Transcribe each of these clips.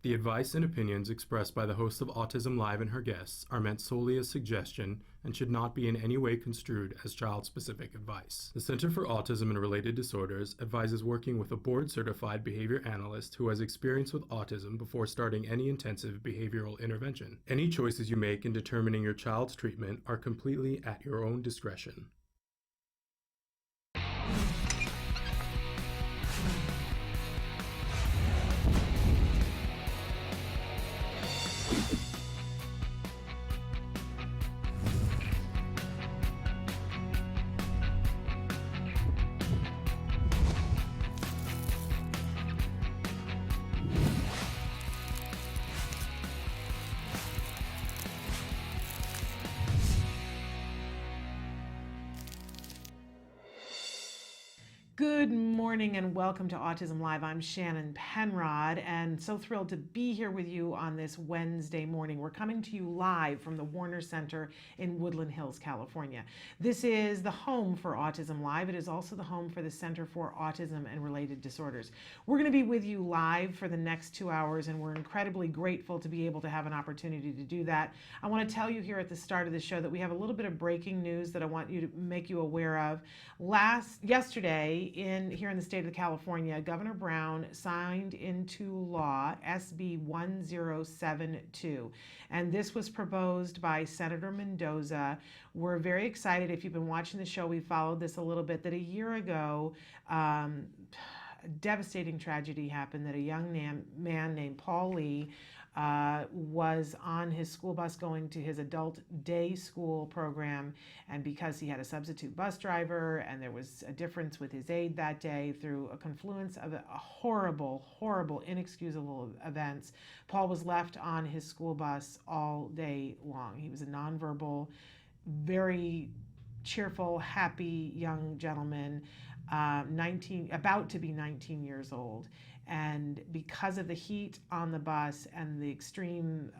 The advice and opinions expressed by the host of Autism Live and her guests are meant solely as suggestion and should not be in any way construed as child-specific advice. The Center for Autism and Related Disorders advises working with a board-certified behavior analyst who has experience with autism before starting any intensive behavioral intervention. Any choices you make in determining your child's treatment are completely at your own discretion. Good morning and welcome to Autism Live. I'm Shannon Penrod and so thrilled to be here with you on this Wednesday morning. We're coming to you live from the Warner Center in Woodland Hills, California. This is the home for Autism Live. It is also the home for the Center for Autism and Related Disorders. We're going to be with you live for the next 2 hours and we're incredibly grateful to be able to have an opportunity to do that. I want to tell you here at the start of the show that we have a little bit of breaking news that I want you to make you aware of. Yesterday, here in the state of California, Governor Brown signed into law SB 1072, and this was proposed by Senator Mendoza. We're very excited. If you've been watching the show, we followed this a little bit, that a year ago, a devastating tragedy happened, that a young man named Paul Lee was on his school bus going to his adult day school program, and because he had a substitute bus driver and there was a difference with his aide that day, through a confluence of a horrible, inexcusable events, Paul was left on his school bus all day long. He was a nonverbal, very cheerful, happy young gentleman, about to be 19 years old. And because of the heat on the bus and the extreme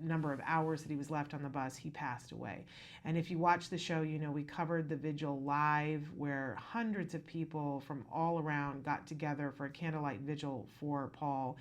number of hours that he was left on the bus, he passed away. And if you watch the show, you know we covered the vigil live, where hundreds of people from all around got together for a candlelight vigil for Paul.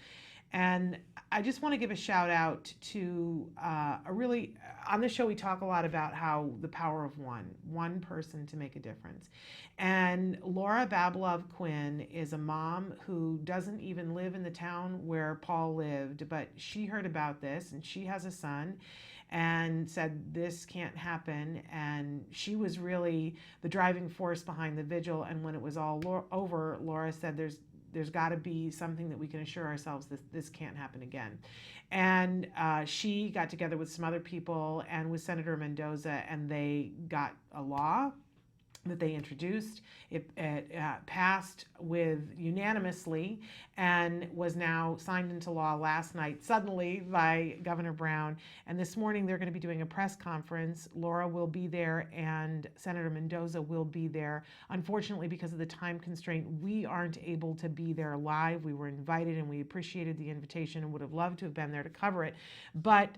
And I just want to give a shout out to on the show we talk a lot about how the power of one person to make a difference. And Laura Babalov Quinn is a mom who doesn't even live in the town where Paul lived, but she heard about this and she has a son and said this can't happen, and she was really the driving force behind the vigil. And when it was all over, Laura said there's got to be something that we can assure ourselves that this can't happen again. And she got together with some other people and with Senator Mendoza, and they got a law that they introduced. It passed unanimously and was now signed into law last night, suddenly, by Governor Brown. And this morning they're going to be doing a press conference. Laura will be there and Senator Mendoza will be there. Unfortunately, because of the time constraint, we aren't able to be there live. We were invited and we appreciated the invitation and would have loved to have been there to cover it. But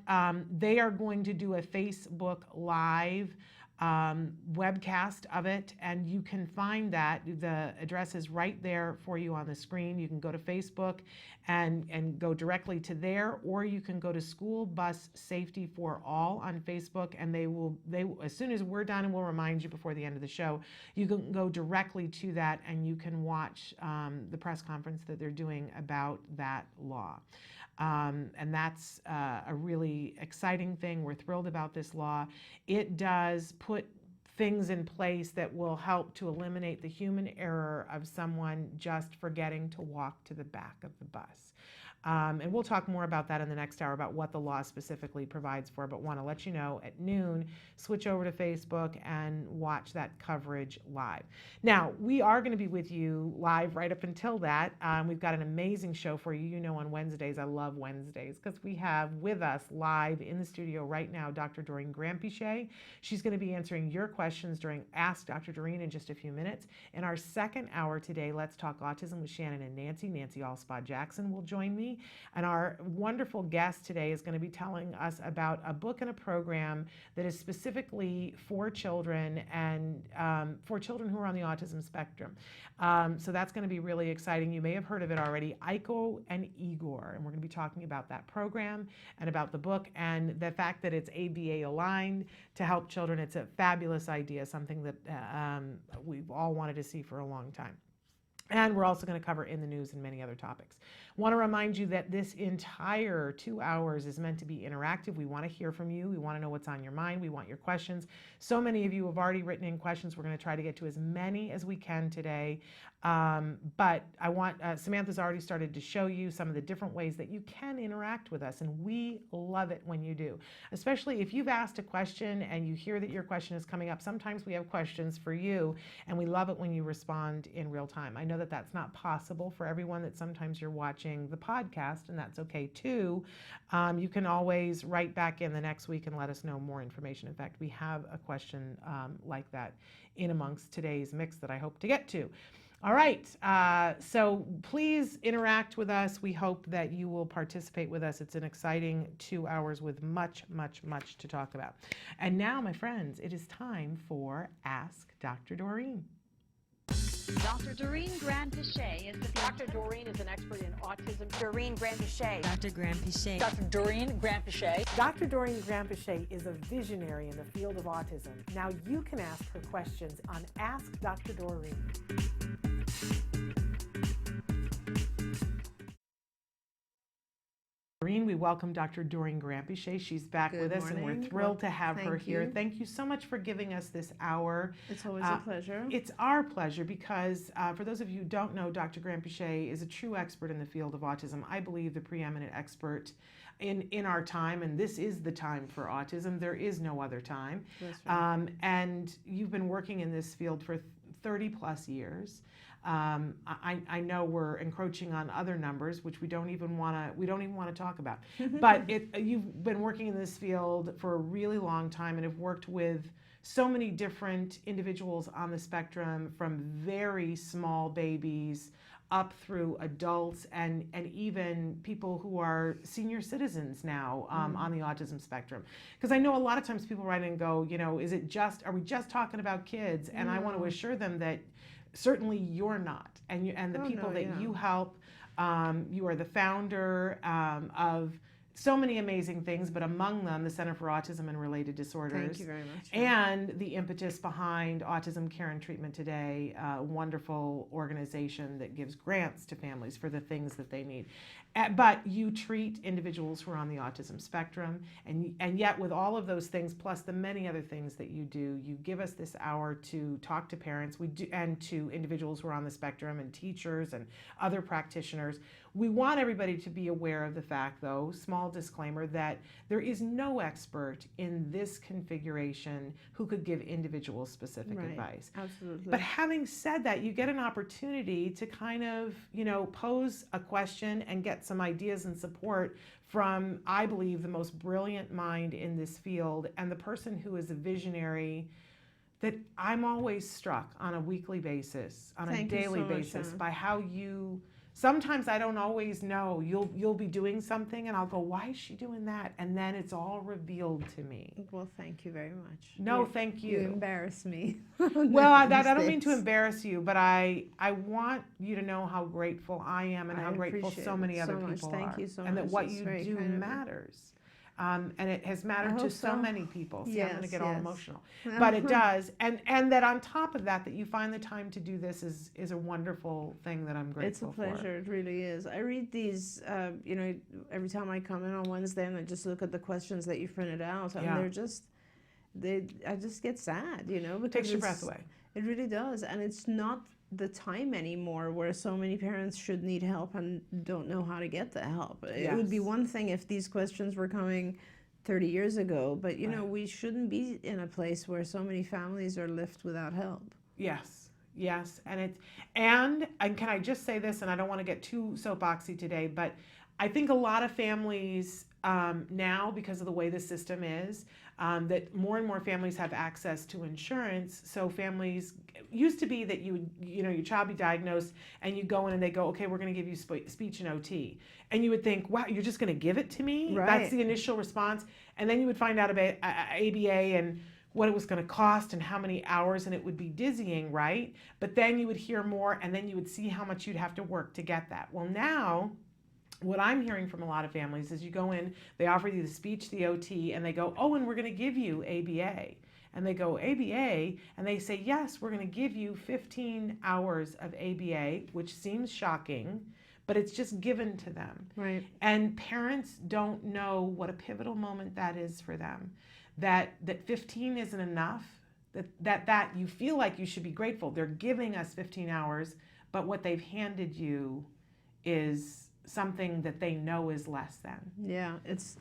they are going to do a Facebook Live webcast of it, and you can find that. The address is right there for you on the screen. You can go to Facebook and go directly to there, or you can go to School Bus Safety for All on Facebook, and they as soon as we're done, and we'll remind you before the end of the show, you can go directly to that and you can watch the press conference that they're doing about that law. And that's a really exciting thing. We're thrilled about this law. It does put things in place that will help to eliminate the human error of someone just forgetting to walk to the back of the bus. And we'll talk more about that in the next hour, about what the law specifically provides for, but want to let you know at noon, switch over to Facebook and watch that coverage live. Now, we are going to be with you live right up until that. We've got an amazing show for you. You know, on Wednesdays, I love Wednesdays, because we have with us live in the studio right now Dr. Doreen Granpeesheh. She's going to be answering your questions during Ask Dr. Doreen in just a few minutes. In our second hour today, Let's Talk Autism with Shannon and Nancy. Nancy Alspaw Jackson will join me. family. And our wonderful guest today is going to be telling us about a book and a program that is specifically for children and for children who are on the autism spectrum. So that's going to be really exciting. You may have heard of it already, Aiko and Igor. And we're going to be talking about that program and about the book and the fact that it's ABA aligned to help children. It's a fabulous idea, something that we've all wanted to see for a long time. And we're also going to cover in the news and many other topics. Want to remind you that this entire 2 hours is meant to be interactive. We want to hear from you. We want to know what's on your mind. We want your questions. So many of you have already written in questions. We're going to try to get to as many as we can today. But I want, Samantha's already started to show you some of the different ways that you can interact with us. And we love it when you do, especially if you've asked a question and you hear that your question is coming up. Sometimes we have questions for you, and we love it when you respond in real time. I know that that's not possible for everyone, that sometimes you're watching the podcast, and that's okay too. You can always write back in the next week and let us know more information. In fact, we have a question like that in amongst today's mix that I hope to get to. All right, so please interact with us. We hope that you will participate with us. It's an exciting 2 hours with much, much, much to talk about. And now, my friends, it is time for Ask Dr. Doreen. Dr. Doreen Grand-Pichet is the Dr. Doreen is an expert in autism. Doreen Grand-Pichet. Dr. Grand-Pichet. Dr. Doreen Grand-Pichet. Dr. Doreen Grand-Pichet is a visionary in the field of autism. Now you can ask her questions on Ask Dr. Doreen. Doreen, we welcome Dr. Doreen Grand-Pichet. She's back with us, and we're thrilled to have her here. Thank you so much for giving us this hour. It's always a pleasure. It's our pleasure because for those of you who don't know, Dr. Grand-Pichet is a true expert in the field of autism. I believe the preeminent expert in our time, and this is the time for autism. There is no other time. That's right. And you've been working in this field for 30 plus years. I know we're encroaching on other numbers, which we don't even want to talk about. But you've been working in this field for a really long time and have worked with so many different individuals on the spectrum, from very small babies up through adults and even people who are senior citizens now on the autism spectrum. Because I know a lot of times people write in and go, are we just talking about kids? And I want to assure them that certainly you're not, and the people that you help, you are the founder of so many amazing things, but among them the Center for Autism and Related Disorders. Thank you very much. And the impetus behind Autism Care and Treatment Today, a wonderful organization that gives grants to families for the things that they need. But you treat individuals who are on the autism spectrum, and yet with all of those things, plus the many other things that you do, you give us this hour to talk to parents and to individuals who are on the spectrum and teachers and other practitioners. We want everybody to be aware of the fact, though, small disclaimer, that there is no expert in this configuration who could give individual specific advice. Absolutely. But having said that, you get an opportunity to kind of, pose a question and get some ideas and support from, I believe, the most brilliant mind in this field and the person who is a visionary that I'm always struck on a weekly basis, on a daily basis, by how you... Sometimes I don't always know. You'll be doing something and I'll go, why is she doing that? And then it's all revealed to me. Well, thank you very much. No, thank you. You embarrass me. Well, I don't mean to embarrass you, but I want you to know how grateful I am and how grateful so many other people are. Thank you so much. And that what you do matters. And it has mattered to so many people. See, I'm going to get all emotional. But it does. And that on top of that you find the time to do this is a wonderful thing that I'm grateful for. It's a pleasure. It really is. I read these, every time I come in on Wednesday, and I just look at the questions that you printed out. And I just get sad, because takes your breath away. It really does. And it's not the time anymore where so many parents should need help and don't know how to get the help. It would be one thing if these questions were coming 30 years ago, but we shouldn't be in a place where so many families are left without help. Yes, and can I just say this, and I don't want to get too soapboxy today, but I think a lot of families now, because of the way the system is, that more and more families have access to insurance. So families used to be that your child be diagnosed and you go in and they go, okay, we're going to give you speech and OT. And you would think, wow, you're just going to give it to me? Right. That's the initial response. And then you would find out about ABA and what it was going to cost and how many hours, and it would be dizzying, right? But then you would hear more, and then you would see how much you'd have to work to get that. Well, now, what I'm hearing from a lot of families is you go in, they offer you the speech, the OT, and they go, oh, and we're going to give you ABA. And they go, ABA? And they say, yes, we're going to give you 15 hours of ABA, which seems shocking, but it's just given to them. Right. And parents don't know what a pivotal moment that is for them. That 15 isn't enough, that you feel like you should be grateful. They're giving us 15 hours, but what they've handed you is something that they know is less than. Yeah, it's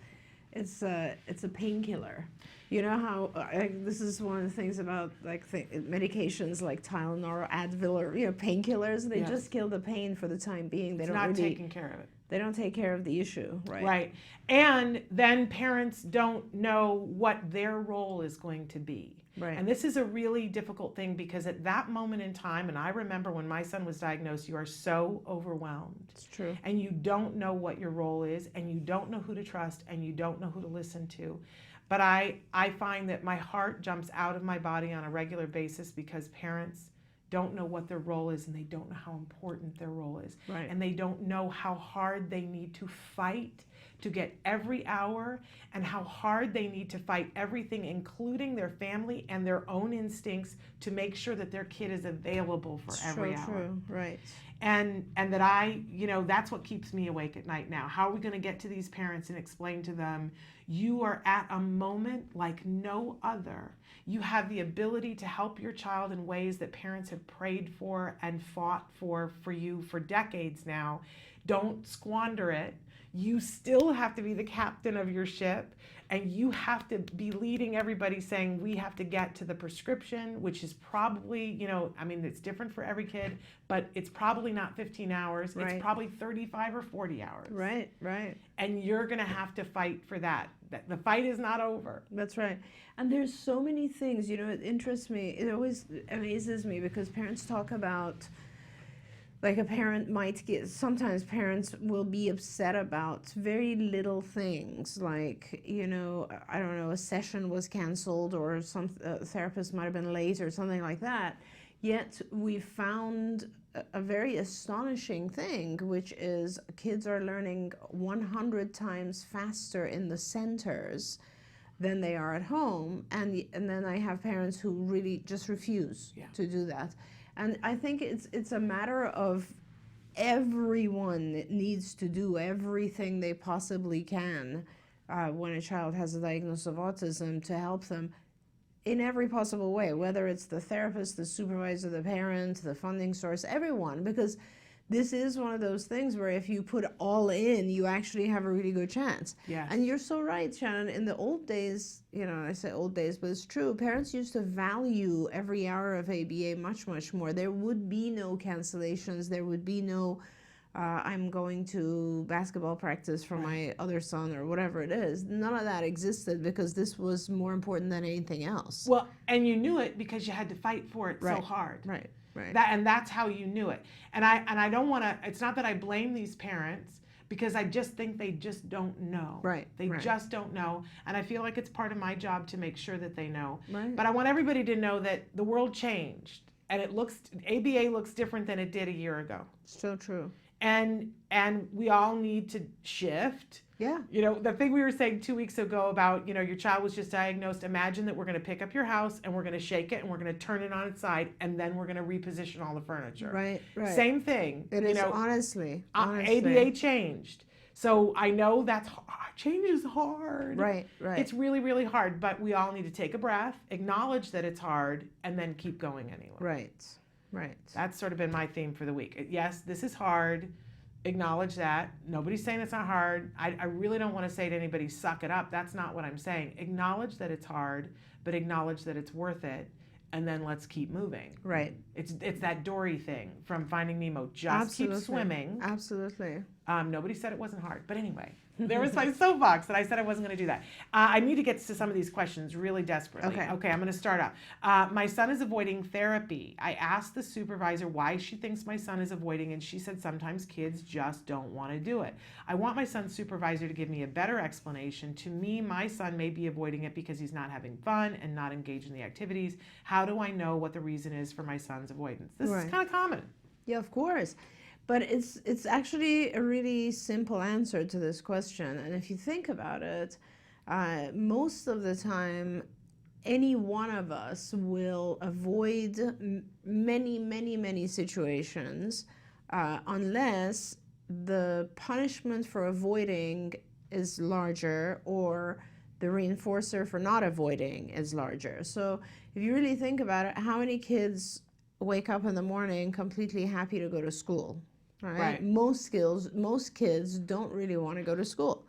a painkiller. You know how this is one of the things about like medications like Tylenol or Advil or painkillers. They just kill the pain for the time being. They It's don't not really taking care of it. They don't take care of the issue, right? Right. And then parents don't know what their role is going to be. Right. And this is a really difficult thing because at that moment in time, and I remember when my son was diagnosed, you are so overwhelmed. It's true. And you don't know what your role is, and you don't know who to trust, and you don't know who to listen to. But I find that my heart jumps out of my body on a regular basis because parents don't know what their role is, and they don't know how important their role is. Right. And they don't know how hard they need to fight to get every hour, and how hard they need to fight everything, including their family and their own instincts, to make sure that their kid is available for every hour. True, right. And that that's what keeps me awake at night now. How are we going to get to these parents and explain to them, you are at a moment like no other. You have the ability to help your child in ways that parents have prayed for and fought for you for decades now. Don't squander it. You still have to be the captain of your ship, and you have to be leading everybody saying we have to get to the prescription, which is probably, it's different for every kid, but it's probably not 15 hours. Right. It's probably 35 or 40 hours. Right, right. And you're going to have to fight for that. The fight is not over. That's right. And there's so many things, it interests me. It always amazes me because parents talk about, like a parent might get, sometimes parents will be upset about very little things, like, I don't know, a session was canceled or some therapist might have been late or something like that. Yet we found a very astonishing thing, which is kids are learning 100 times faster in the centers than they are at home. And then I have parents who really just refuse to do that. And I think it's a matter of everyone needs to do everything they possibly can when a child has a diagnosis of autism to help them in every possible way, whether it's the therapist, the supervisor, the parent, the funding source, everyone, because this is one of those things where if you put all in, you actually have a really good chance. Yes. And you're so right, Shannon. In the old days, I say old days, but it's true, parents used to value every hour of ABA much, much more. There would be no cancellations. There would be no, I'm going to basketball practice for my other son or whatever it is. None of that existed because this was more important than anything else. Well, and you knew it because you had to fight for it so hard. Right. Right. That's how you knew it. And I don't want to, it's not that I blame these parents, because I just think they just don't know. Right. They just don't know. And I feel like it's part of my job to make sure that they know. Right. But I want everybody to know that the world changed, and ABA looks different than it did a year ago. So true. And we all need to shift. Yeah. The thing we were saying 2 weeks ago about, your child was just diagnosed. Imagine that we're going to pick up your house and we're going to shake it and we're going to turn it on its side and then we're going to reposition all the furniture. Right. Same thing. It is honestly. ABA changed. So I know change is hard. Right. It's really, really hard, but we all need to take a breath, acknowledge that it's hard, and then keep going anyway. Right. That's sort of been my theme for the week. Yes, this is hard. Acknowledge that. Nobody's saying it's not hard. I really don't want to say to anybody, suck it up. That's not what I'm saying. Acknowledge that it's hard, but acknowledge that it's worth it. and then let's keep moving. Right. It's that Dory thing from Finding Nemo. Just keep swimming. Absolutely. Nobody said it wasn't hard. But anyway, there was my soapbox that I said I wasn't going to do that. I need to get to some of these questions really desperately. Okay, I'm going to start out. My son is avoiding therapy. I asked the supervisor why she thinks my son is avoiding, and she said sometimes kids just don't want to do it. I want my son's supervisor to give me a better explanation. To me, my son may be avoiding it because he's not having fun and not engaged in the activities. How do I know what the reason is for my son's avoidance? This is kind of common. Yeah, of course. But it's actually a really simple answer to this question. And if you think about it, most of the time, any one of us will avoid many situations unless the punishment for avoiding is larger or the reinforcer for not avoiding is larger. So if you really think about it, how many kids wake up in the morning completely happy to go to school? Right. Most kids don't really want to go to school.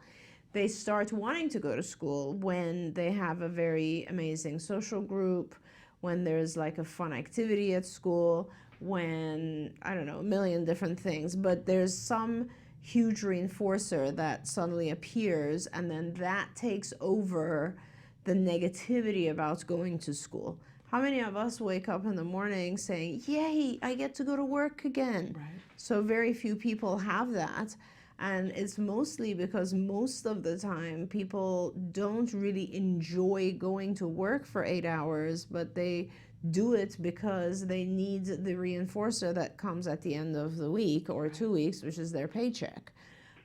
They start wanting to go to school when they have a very amazing social group, when there's like a fun activity at school, when, I don't know, a million different things. But there's some huge reinforcer that suddenly appears, and then that takes over the negativity about going to school. How many of us wake up in the morning saying, yay, I get to go to work again? Right. So very few people have that. And it's mostly because most of the time people don't really enjoy going to work for 8 hours, but they do it because they need the reinforcer that comes at the end of the week or 2 weeks, which is their paycheck.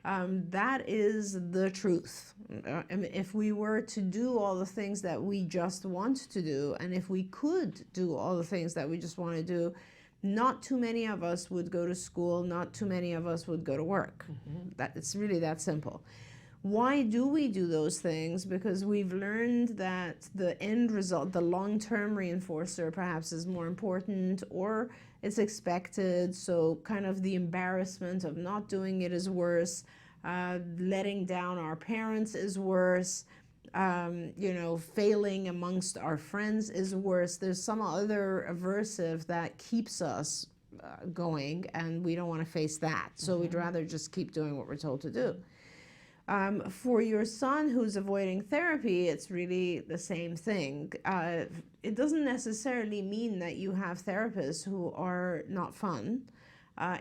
That is the truth. If we were to do all the things that we just want to do, and if we could do all the things that we just want to do, not too many of us would go to school, not too many of us would go to work. It's really that simple. Why do we do those things? Because we've learned that the end result, the long-term reinforcer perhaps is more important, or it's expected, so kind of the embarrassment of not doing it is worse. Letting down our parents is worse. Failing amongst our friends is worse. There's some other aversive that keeps us going, and we don't want to face that. So we'd rather just keep doing what we're told to do. For your son who's avoiding therapy, it's really the same thing. It doesn't necessarily mean that you have therapists who are not fun.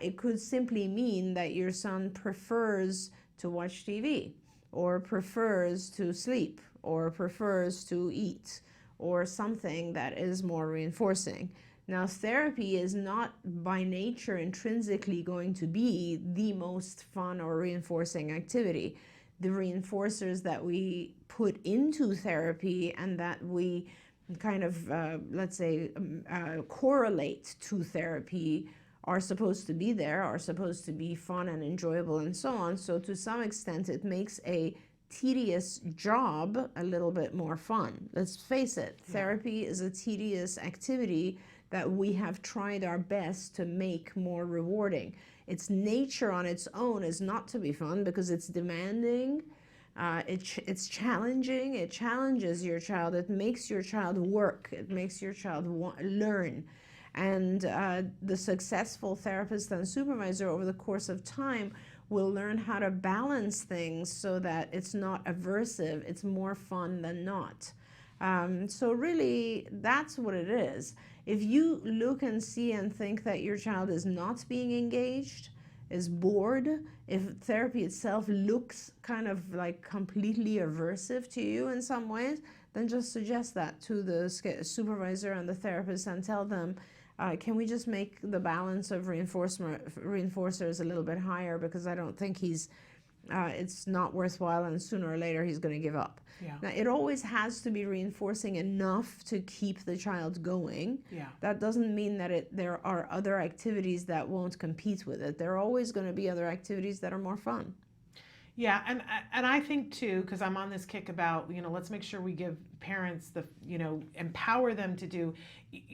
It could simply mean that your son prefers to watch TV, or prefers to sleep, or prefers to eat, or something that is more reinforcing. Now, therapy is not by nature intrinsically going to be the most fun or reinforcing activity. The reinforcers that we put into therapy and that we kind of, correlate to therapy are supposed to be there, are supposed to be fun and enjoyable and so on. So to some extent, it makes a tedious job a little bit more fun. Let's face it, therapy is a tedious activity that we have tried our best to make more rewarding. Its nature on its own is not to be fun because it's demanding, it's challenging, it challenges your child, it makes your child work, it makes your child learn. And the successful therapist and supervisor over the course of time will learn how to balance things so that it's not aversive, it's more fun than not. So really, that's what it is. If you look and see and think that your child is not being engaged, is bored, if therapy itself looks kind of like completely aversive to you in some ways, then just suggest that to the supervisor and the therapist and tell them, can we just make the balance of reinforcers a little bit higher, because I don't think it's not worthwhile, and sooner or later he's going to give up. Yeah. Now, it always has to be reinforcing enough to keep the child going. Yeah. That doesn't mean that there are other activities that won't compete with it. There are always going to be other activities that are more fun. Yeah, and I think too, because I'm on this kick about, let's make sure we give parents empower them to do.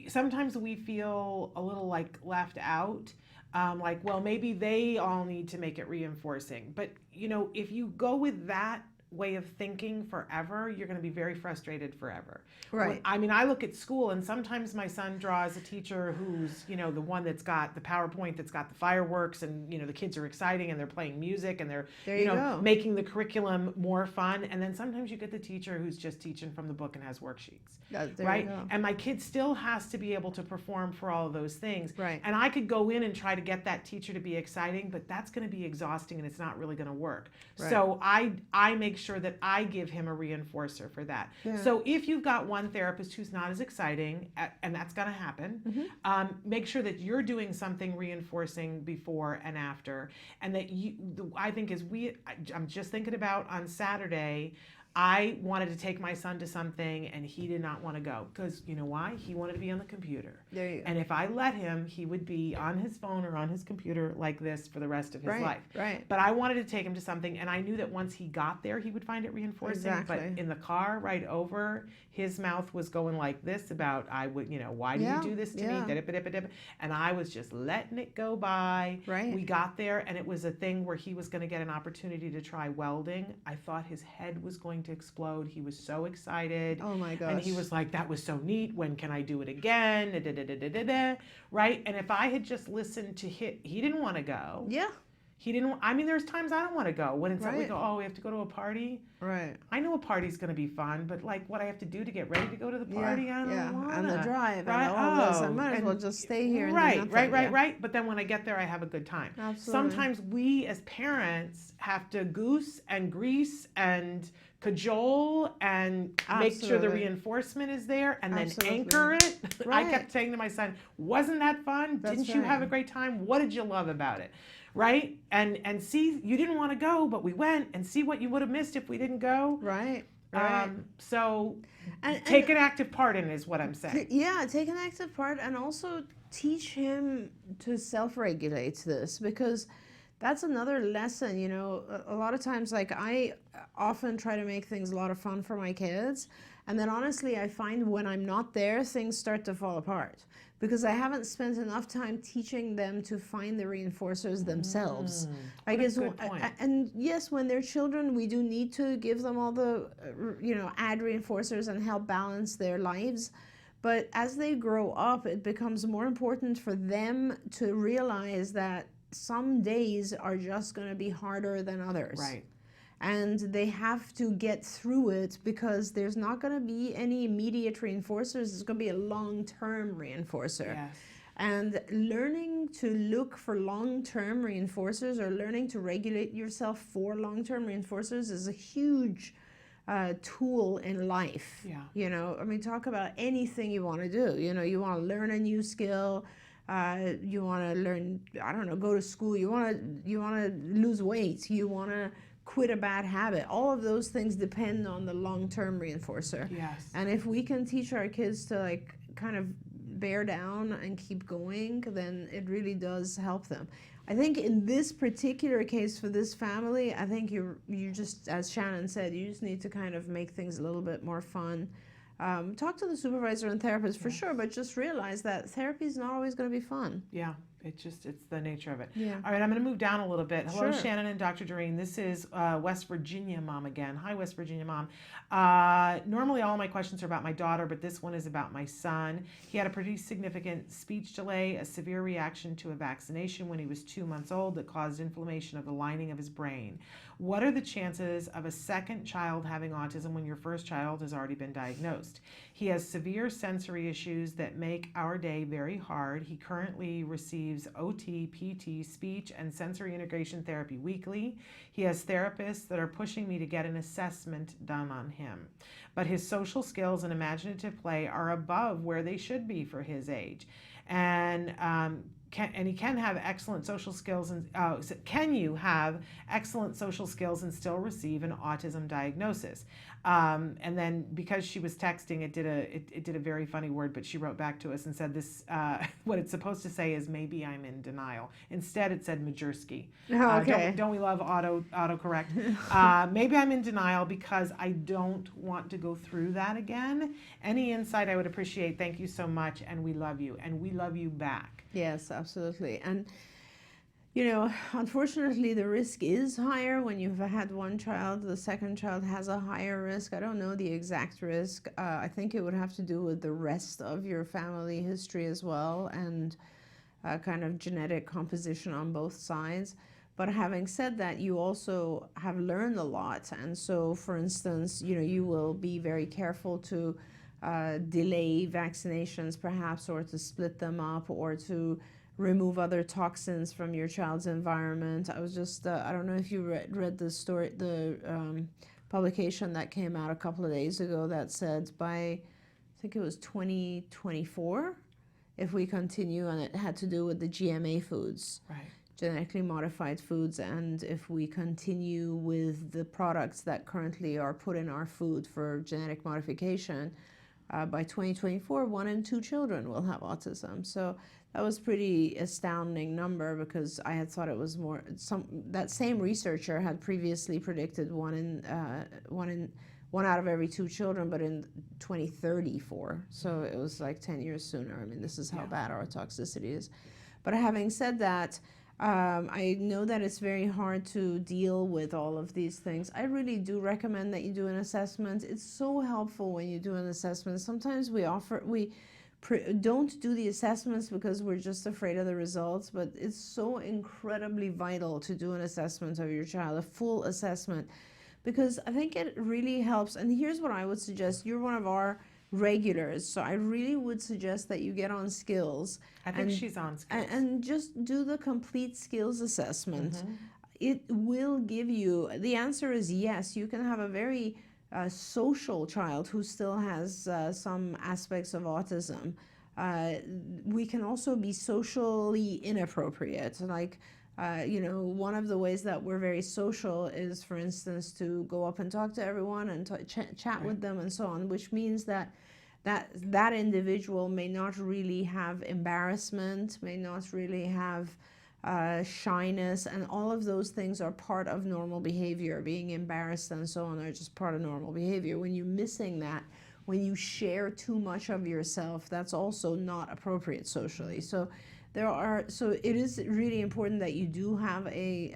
Sometimes we feel a little like left out. Well, maybe they all need to make it reinforcing. But, if you go with that way of thinking forever, you're going to be very frustrated forever. Right. I mean, I look at school, and sometimes my son draws a teacher who's, the one that's got the PowerPoint, that's got the fireworks, and, the kids are exciting, and they're playing music, and they're, There you go. making the curriculum more fun. And then sometimes you get the teacher who's just teaching from the book and has worksheets. There Right? you go. And my kid still has to be able to perform for all of those things. Right. And I could go in and try to get that teacher to be exciting, but that's going to be exhausting, and it's not really going to work. Right. So I make sure that I give him a reinforcer for that. Yeah. So if you've got one therapist who's not as exciting, and that's going to happen, make sure that you're doing something reinforcing before and after. And that I think I'm just thinking about on Saturday, I wanted to take my son to something, and he did not want to go because you know why? He wanted to be on the computer. There you go. And if I let him, he would be on his phone or on his computer like this for the rest of his life. Right. But I wanted to take him to something, and I knew that once he got there, he would find it reinforcing. Exactly. But in the car right over, his mouth was going like this about, why do Yeah, you do this to yeah. me? Da-da-ba-da-ba-da-ba. And I was just letting it go by. Right. We got there, and it was a thing where he was going to get an opportunity to try welding. I thought his head was going to explode. He was so excited. Oh my gosh. And he was like, that was so neat. When can I do it again? Da, da, da, da, da, da, da. Right? And if I had just listened to him, he didn't want to go. Yeah. He didn't, there's times I don't want to go. When it's like we Right. go, we have to go to a party. Right. I know a party's going to be fun, but like what I have to do to get ready to go to the party, I don't want to. And the drive Right? and all this. I Oh, might as well and- just stay here and do Right, nothing. right, right, Yeah. right. But then when I get there, I have a good time. Absolutely. Sometimes we as parents have to goose and grease and cajole and make sure the Absolutely. reinforcement is there and then Absolutely. anchor it. I Right. kept saying to my son, wasn't that fun? That's Didn't you have a right. great time? What did you love about it? Right? And see, you didn't want to go, but we went, and see what you would have missed if we didn't go. Right. Right. So And- take an active part in is what I'm saying. Yeah, take an active part and also teach him to self-regulate this, because that's another lesson. A lot of times, like, I often try to make things a lot of fun for my kids, and then honestly I find when I'm not there, things start to fall apart because I haven't spent enough time teaching them to find the reinforcers themselves. I what a guess, good point. and yes, when they're children, we do need to give them all the, add reinforcers and help balance their lives. But as they grow up, it becomes more important for them to realize that some days are just going to be harder than others. Right. And they have to get through it because there's not going to be any immediate reinforcers. It's going to be a long-term reinforcer. Yes. And learning to look for long-term reinforcers or learning to regulate yourself for long-term reinforcers is a huge tool in life. Yeah. Talk about anything you want to do. You want to learn a new skill. You want to learn, I don't know, go to school. You want to lose weight. You want to quit a bad habit. All of those things depend on the long-term reinforcer. Yes. And if we can teach our kids to kind of bear down and keep going, then it really does help them. I think in this particular case for this family, I think you just, as Shannon said, you just need to kind of make things a little bit more fun. Talk to the supervisor and therapist for sure, but just realize that therapy is not always going to be fun. Yeah. It's the nature of it. Yeah. All right, I'm going to move down a little bit. Hello, Sure. Shannon and Dr. Doreen. This is West Virginia mom again. Hi, West Virginia mom. Normally all my questions are about my daughter, but this one is about my son. He had a pretty significant speech delay, a severe reaction to a vaccination when he was 2 months old that caused inflammation of the lining of his brain. What are the chances of a second child having autism when your first child has already been diagnosed? He has severe sensory issues that make our day very hard. He currently receives OT, PT, speech, and sensory integration therapy weekly. He has therapists that are pushing me to get an assessment done on him. But his social skills and imaginative play are above where they should be for his age. And he can have excellent social skills. And can you have excellent social skills and still receive an autism diagnosis? And then because she was texting, it did a very funny word, but she wrote back to us and said this. What it's supposed to say is maybe I'm in denial. Instead, it said Majerski. Oh, okay. Don't we love autocorrect? Maybe I'm in denial because I don't want to go through that again. Any insight I would appreciate. Thank you so much, and we love you, and we love you back. Yes, absolutely. And Unfortunately, the risk is higher when you've had one child. The second child has a higher risk. I don't know the exact risk. I think it would have to do with the rest of your family history as well, and kind of genetic composition on both sides. But having said that, you also have learned a lot. And so, for instance, you will be very careful to delay vaccinations perhaps, or to split them up, or to remove other toxins from your child's environment. I was just, I don't know if you read the story, the publication that came out a couple of days ago that said by, I think it was 2024, if we continue, and it had to do with the GMA foods. Right. Genetically modified foods, and if we continue with the products that currently are put in our food for genetic modification, by 2024, 1 in 2 children will have autism. So that was pretty astounding number, because I had thought it was more. That same researcher had previously predicted one out of every 2 children, but in 2034. So it was like 10 years sooner. I mean, this is how bad our toxicity is. But having said that, I know that it's very hard to deal with all of these things. I really do recommend that you do an assessment. It's so helpful when you do an assessment. Sometimes we don't do the assessments because we're just afraid of the results, but it's so incredibly vital to do an assessment of your child, a full assessment, because I think it really helps. And here's what I would suggest. You're one of our regulars, so I really would suggest that you get on skills. I think she's on skills. And just do the complete skills assessment. It will give you, the answer is yes, you can have a very social child who still has some aspects of autism. We can also be socially inappropriate. Like, one of the ways that we're very social is, for instance, to go up and talk to everyone and chat with them and so on, which means that individual may not really have embarrassment, may not really have shyness, and all of those things are part of normal behavior. Being embarrassed and so on are just part of normal behavior. When you're missing that, when you share too much of yourself, that's also not appropriate socially. So it is really important that you do have a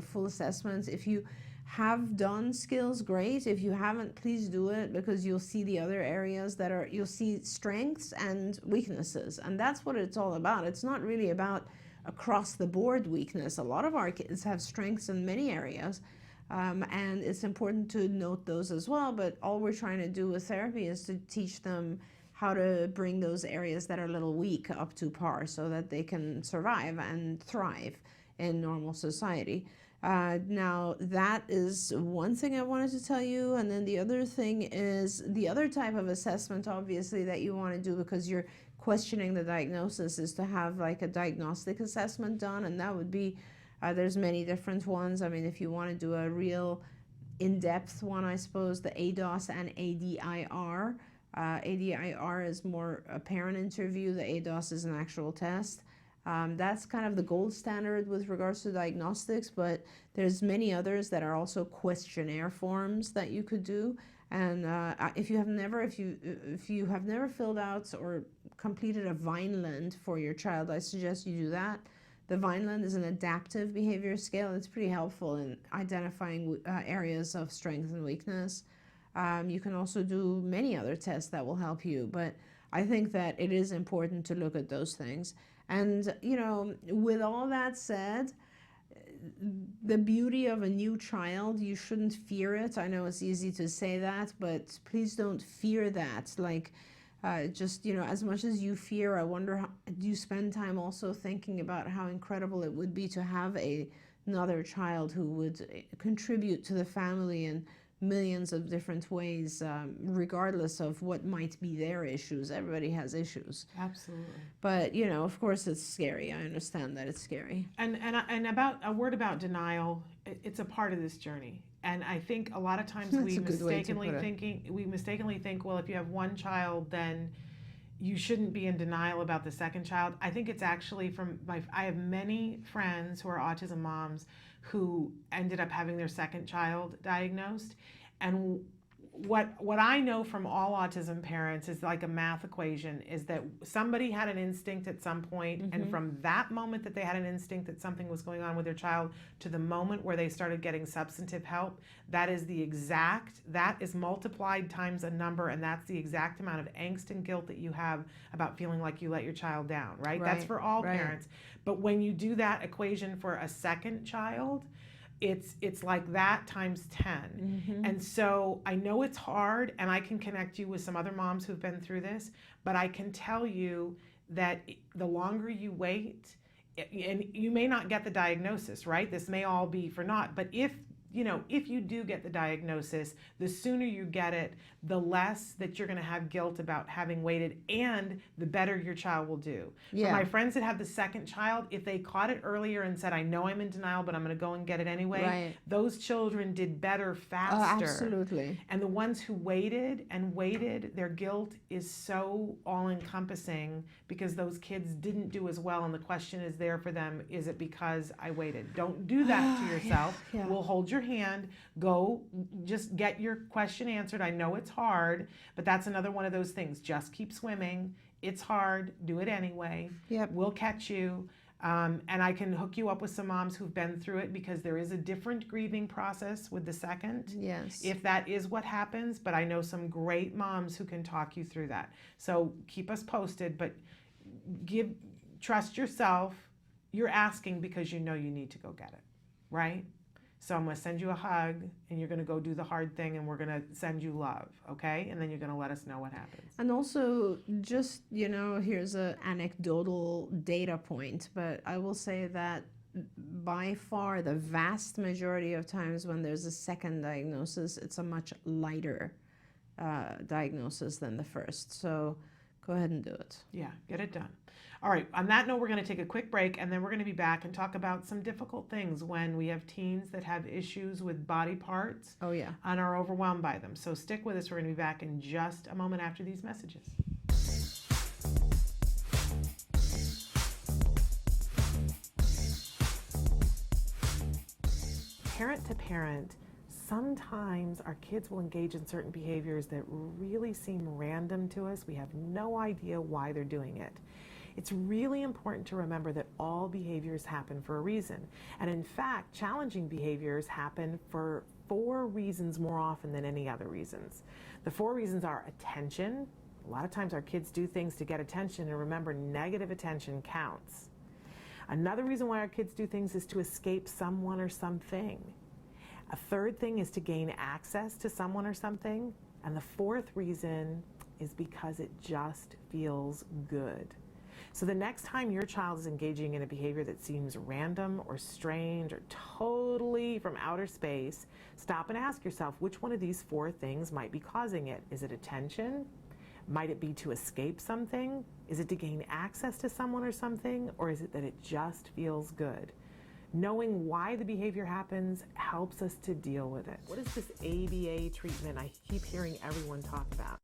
full assessment. If you have done skills, great. If you haven't, please do it, because you'll see the other areas you'll see strengths and weaknesses. And that's what it's all about. It's not really about across the board weakness. A lot of our kids have strengths in many areas. And it's important to note those as well. But all we're trying to do with therapy is to teach them how to bring those areas that are a little weak up to par, so that they can survive and thrive in normal society. Now, that is one thing I wanted to tell you. And then the other thing is the other type of assessment, obviously, that you want to do, because you're questioning the diagnosis, is to have like a diagnostic assessment done. And that would be, there's many different ones. I mean, if you want to do a real in-depth one, I suppose, the ADOS and ADIR. ADIR is more a parent interview. The ADOS is an actual test. That's kind of the gold standard with regards to diagnostics, but there's many others that are also questionnaire forms that you could do. And if you have never filled out or completed a Vineland for your child, I suggest you do that. The Vineland is an adaptive behavior scale. It's pretty helpful in identifying areas of strength and weakness. You can also do many other tests that will help you, but I think that it is important to look at those things. And, with all that said, the beauty of a new child, you shouldn't fear it. I know it's easy to say that, but please don't fear that. Like, as much as you fear, I wonder, do you spend time also thinking about how incredible it would be to have another child who would contribute to the family in millions of different ways, regardless of what might be their issues. Everybody has issues. Absolutely. But, of course it's scary. I understand that it's scary. And about a word about denial, it's a part of this journey. And I think a lot of times we mistakenly think, well, if you have one child, then you shouldn't be in denial about the second child. I think it's actually I have many friends who are autism moms who ended up having their second child diagnosed. And what I know from all autism parents is like a math equation, is that somebody had an instinct at some point, and from that moment that they had an instinct that something was going on with their child to the moment where they started getting substantive help, that is multiplied times a number, and that's the exact amount of angst and guilt that you have about feeling like you let your child down, right? That's for all parents. But when you do that equation for a second child, it's like that times 10. And so I know it's hard, and I can connect you with some other moms who've been through this, but I can tell you that the longer you wait, and you may not get the diagnosis, right? This may all be for naught, but if you do get the diagnosis, the sooner you get it, the less that you're going to have guilt about having waited, and the better your child will do. For my friends that have the second child, if they caught it earlier and said, I know I'm in denial, but I'm going to go and get it anyway, those children did better faster. Absolutely. And the ones who waited and waited, their guilt is so all-encompassing because those kids didn't do as well, and the question is there for them, is it because I waited? Don't do that to yourself. We'll hold your hand, go just get your question answered. I know it's hard, but that's another one of those things. Just keep swimming. It's hard. Do it anyway. We'll catch you. And I can hook you up with some moms who've been through it, because there is a different grieving process with the second. If that is what happens, but I know some great moms who can talk you through that. So keep us posted, but trust yourself. You're asking because you know you need to go get it, right? So I'm going to send you a hug, and you're going to go do the hard thing, and we're going to send you love, okay? And then you're going to let us know what happens. And also, just, here's an anecdotal data point, but I will say that by far the vast majority of times when there's a second diagnosis, it's a much lighter diagnosis than the first. So go ahead and do it. Yeah, get it done. All right, on that note, we're going to take a quick break, and then we're going to be back and talk about some difficult things when we have teens that have issues with body parts and are overwhelmed by them. So stick with us. We're going to be back in just a moment after these messages. Parent to parent, sometimes our kids will engage in certain behaviors that really seem random to us. We have no idea why they're doing it. It's really important to remember that all behaviors happen for a reason. And in fact, challenging behaviors happen for 4 reasons more often than any other reasons. The 4 reasons are attention. A lot of times our kids do things to get attention, and remember, negative attention counts. Another reason why our kids do things is to escape someone or something. A third thing is to gain access to someone or something. And the 4th reason is because it just feels good. So the next time your child is engaging in a behavior that seems random or strange or totally from outer space, stop and ask yourself which one of these 4 things might be causing it. Is it attention? Might it be to escape something? Is it to gain access to someone or something? Or is it that it just feels good? Knowing why the behavior happens helps us to deal with it. What is this ABA treatment I keep hearing everyone talk about?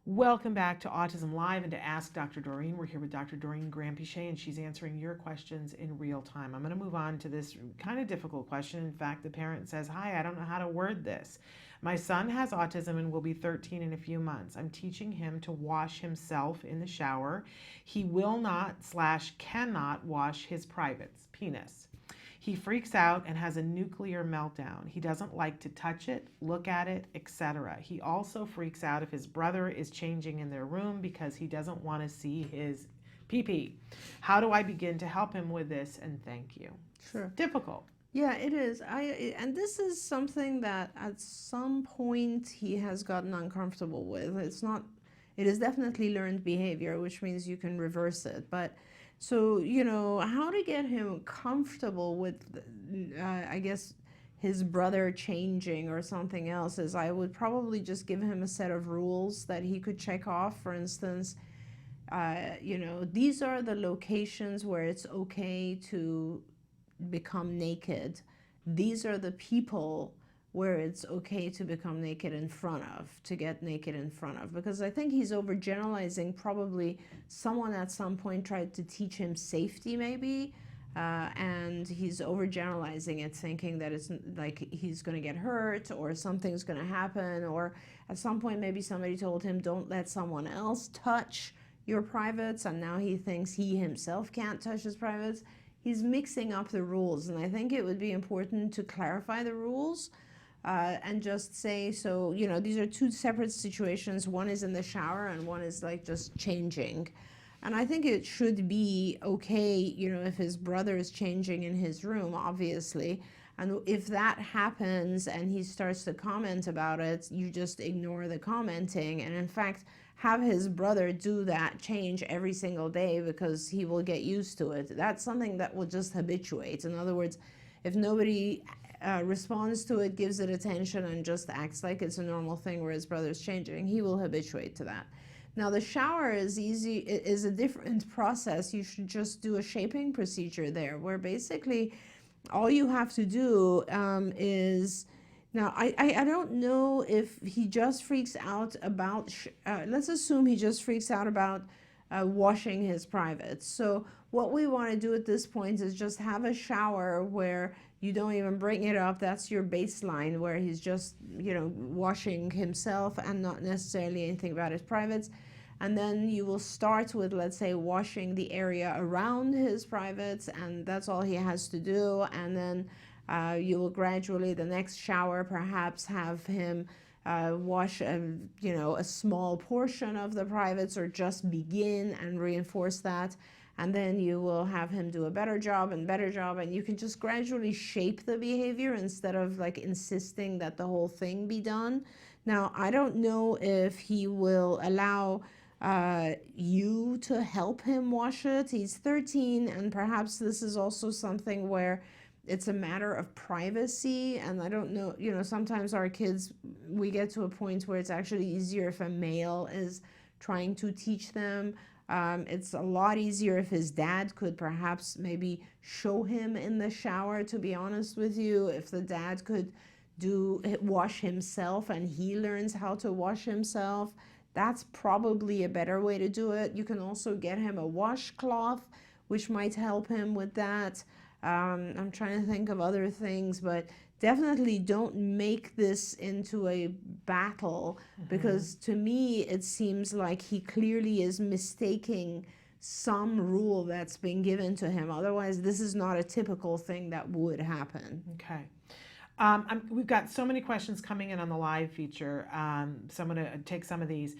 Welcome back to Autism Live and to Ask Dr. Doreen. We're here with Dr. Doreen Graham-Piché, and she's answering your questions in real time. I'm going to move on to this kind of difficult question. In fact, the parent says, hi, I don't know how to word this. My son has autism and will be 13 in a few months. I'm teaching him to wash himself in the shower. He will not/cannot wash his privates, penis. He freaks out and has a nuclear meltdown. He doesn't like to touch it, look at it, etc. He also freaks out if his brother is changing in their room because he doesn't want to see his pee-pee. How do I begin to help him with this? And thank you. Sure. Difficult. Yeah, it is. And this is something that at some point he has gotten uncomfortable with. It is definitely learned behavior, which means you can reverse it. But so, how to get him comfortable with, I guess, his brother changing or something else is I would probably just give him a set of rules that he could check off. For instance, these are the locations where it's okay to become naked. These are the people where it's okay to become naked in front of, to get naked in front of. Because I think he's overgeneralizing. Probably someone at some point tried to teach him safety maybe, and he's overgeneralizing it, thinking that it's like he's going to get hurt or something's going to happen, or at some point maybe somebody told him don't let someone else touch your privates, and now he thinks he himself can't touch his privates. He's mixing up the rules, and I think it would be important to clarify the rules and just say, so, you know, these are two separate situations. One is in the shower and one is like just changing. And I think it should be okay, you know, if his brother is changing in his room, obviously. And if that happens and he starts to comment about it, you just ignore the commenting. And in fact, have his brother do that change every single day, because he will get used to it. That's something that will just habituate. In other words, if nobody responds to it, gives it attention, and just acts like it's a normal thing where his brother's changing, he will habituate to that. Now, the shower is a different process. You should just do a shaping procedure there, where basically all you have to do is, now I don't know if he just freaks out about, let's assume he just freaks out about washing his privates. So what we want to do at this point is just have a shower where you don't even bring it up. That's your baseline, where he's just, you know, washing himself and not necessarily anything about his privates. And then you will start with, let's say, washing the area around his privates, and that's all he has to do. And then you will gradually, the next shower, perhaps have him wash you know, a small portion of the privates, or just begin and reinforce that. And then you will have him do a better job, and you can just gradually shape the behavior instead of like insisting that the whole thing be done. Now, I don't know if he will allow you to help him wash it. He's 13, and perhaps this is also something where it's a matter of privacy. And I don't know, you know, sometimes our kids, we get to a point where it's actually easier if a male is trying to teach them. It's a lot easier if his dad could perhaps maybe show him in the shower, to be honest with you. If the dad could wash himself and he learns how to wash himself, that's probably a better way to do it. You can also get him a washcloth, which might help him with that. I'm trying to think of other things, but definitely don't make this into a battle, because to me it seems like he clearly is mistaking some rule that's been given to him. Otherwise, this is not a typical thing that would happen. Okay. We've got so many questions coming in on the live feature, so I'm going to take some of these.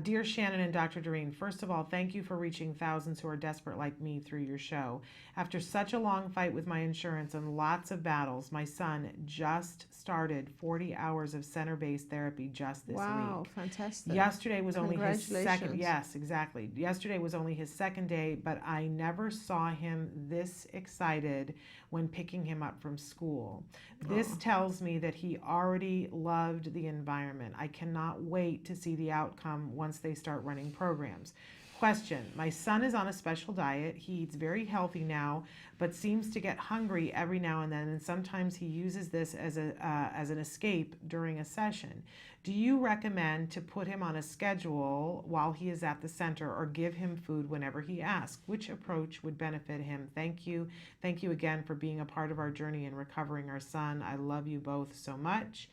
Dear Shannon and Dr. Doreen, first of all, thank you for reaching thousands who are desperate like me through your show. After such a long fight with my insurance and lots of battles, my son just started 40 hours of center-based therapy just this week. Wow, fantastic. Yesterday was only his second. Yes, exactly. Yesterday was only his second day, but I never saw him this excited when picking him up from school. This tells me that he already loved the environment. I cannot wait to see the outcome once they start running programs. Question: my son is on a special diet. He eats very healthy now, but seems to get hungry every now and then, and sometimes he uses this as an escape during a session. Do you recommend to put him on a schedule while he is at the center, or give him food whenever he asks? Which approach would benefit him? Thank you. Thank you again for being a part of our journey in recovering our son. I love you both so much.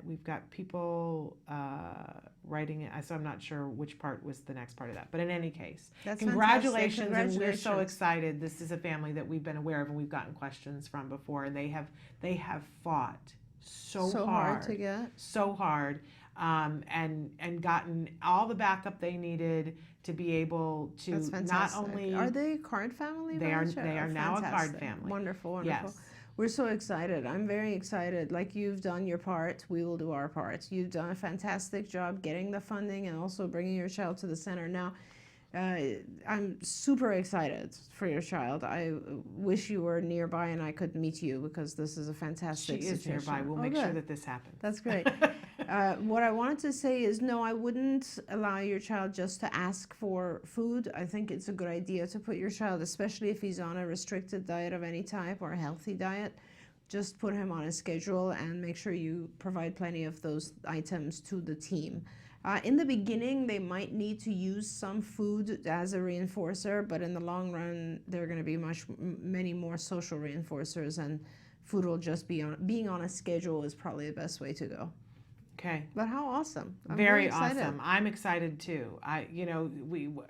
We've got people writing it, so I'm not sure which part was the next part of that. But in any case, congratulations, and we're so excited. This is a family that we've been aware of and we've gotten questions from before, and they have fought so hard to get, so hard, and gotten all the backup they needed to be able to not only. Are they a card family? They are now a card family. Wonderful, wonderful. Yes. We're so excited. I'm very excited. Like, you've done your part, we will do our part. You've done a fantastic job getting the funding and also bringing your child to the center. Now, I'm super excited for your child. I wish you were nearby and I could meet you, because this is a fantastic situation. She is nearby. We'll make sure that this happens. That's great. What I wanted to say is, no, I wouldn't allow your child just to ask for food. I think it's a good idea to put your child, especially if he's on a restricted diet of any type or a healthy diet, just put him on a schedule and make sure you provide plenty of those items to the team. In the beginning, they might need to use some food as a reinforcer, but in the long run, there are going to be many more social reinforcers, and food will just being on a schedule is probably the best way to go. Okay. But how awesome! I'm Very excited. awesome. I'm excited too.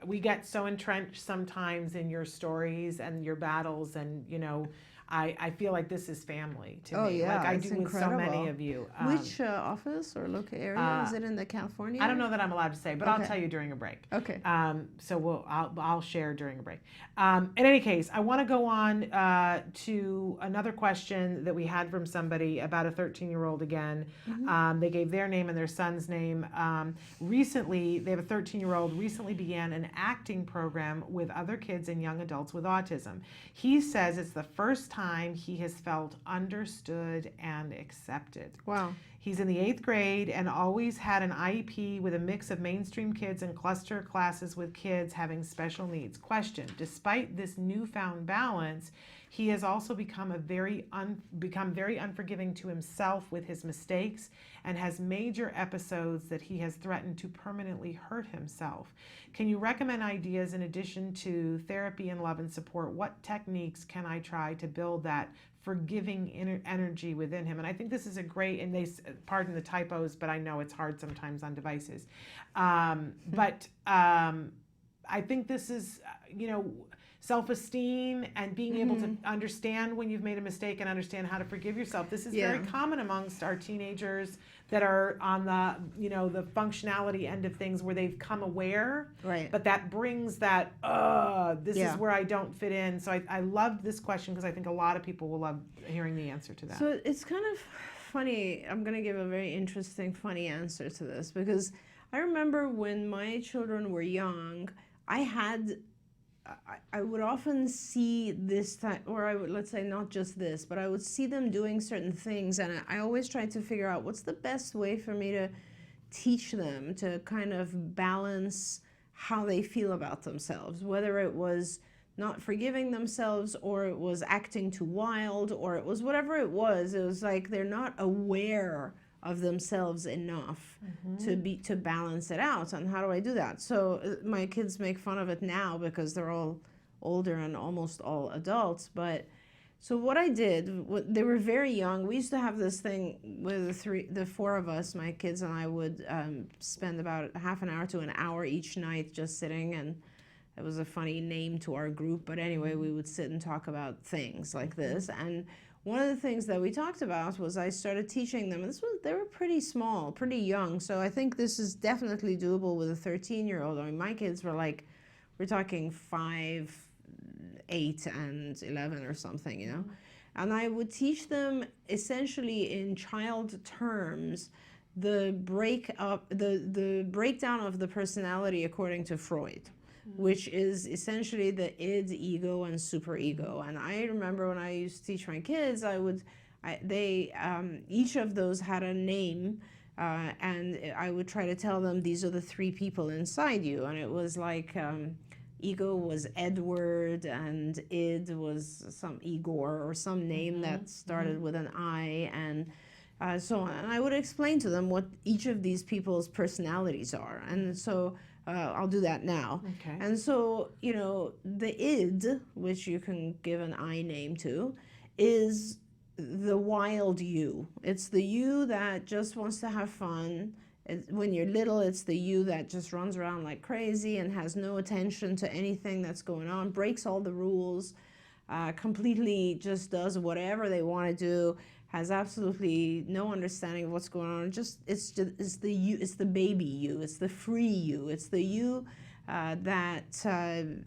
We get so entrenched sometimes in your stories and your battles, and I feel like this is family to me. Yeah, like I it's do with so many incredible. of you. Which office or local area? Is it in the California? I don't know that I'm allowed to say, but I'll Okay. tell you during a break. Okay. So I'll share during a break. In any case, I want to go on to another question that we had from somebody about a 13-year-old again. They gave their name and their son's name. Recently, they have a 13-year-old, recently began an acting program with other kids and young adults with autism. He says it's the first time he has felt understood and accepted. Wow. He's in the 8th grade and always had an IEP with a mix of mainstream kids and cluster classes with kids having special needs. Question: despite this newfound balance, he has also become very unforgiving to himself with his mistakes and has major episodes that he has threatened to permanently hurt himself. Can you recommend ideas in addition to therapy and love and support? What techniques can I try to build that forgiving energy within him? And I think this is a great, and pardon the typos, but I know it's hard sometimes on devices. But I think this is, self-esteem and being able to understand when you've made a mistake and understand how to forgive yourself. This is very common amongst our teenagers that are on the, the functionality end of things where they've come aware. Right. But that brings that, this is where I don't fit in. So I loved this question because I think a lot of people will love hearing the answer to that. So it's kind of funny. I'm going to give a very interesting, funny answer to this because I remember when my children were young, I would often see this time, or I would, let's say not just this, but I would see them doing certain things, and I always tried to figure out what's the best way for me to teach them to kind of balance how they feel about themselves, whether it was not forgiving themselves or it was acting too wild or it was whatever it was like they're not aware of themselves enough to balance it out. And how do I do that? So my kids make fun of it now because they're all older and almost all adults. But so what I did, they were very young. We used to have this thing with the four of us, my kids and I would spend about half an hour to an hour each night just sitting, and it was a funny name to our group. But anyway, we would sit and talk about things like this. And one of the things that we talked about was I started teaching them. They were pretty small, pretty young. So I think this is definitely doable with a 13-year-old. I mean, my kids were we're talking 5, 8, and 11 or something, And I would teach them essentially in child terms the breakdown of the personality according to Freud, which is essentially the id, ego, and superego. And I remember when I used to teach my kids, each of those had a name, and I would try to tell them these are the 3 people inside you. And it was like ego was Edward, and id was some Igor or some name that started with an I, and so on. And I would explain to them what each of these people's personalities are. And so I'll do that now. Okay. And so, the id, which you can give an I name to, is the wild you. It's the you that just wants to have fun. When you're little, it's the you that just runs around like crazy and has no attention to anything that's going on, breaks all the rules, completely just does whatever they want to do, has absolutely no understanding of what's going on. It's the you, it's the baby you, it's the free you, it's the you that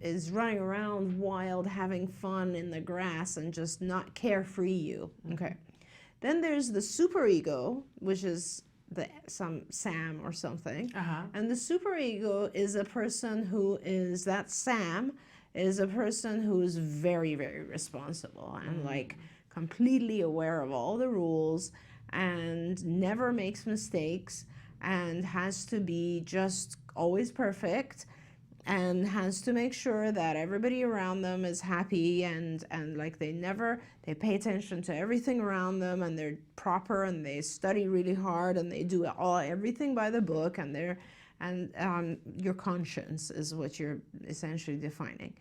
is running around wild, having fun in the grass and just not carefree you. Okay. Then there's the superego, which is some Sam or something. And the superego is a person Sam is a person who is very, very responsible and completely aware of all the rules and never makes mistakes and has to be just always perfect and has to make sure that everybody around them is happy and like they pay attention to everything around them, and they're proper, and they study really hard, and they do everything by the book, and your conscience is what you're essentially defining.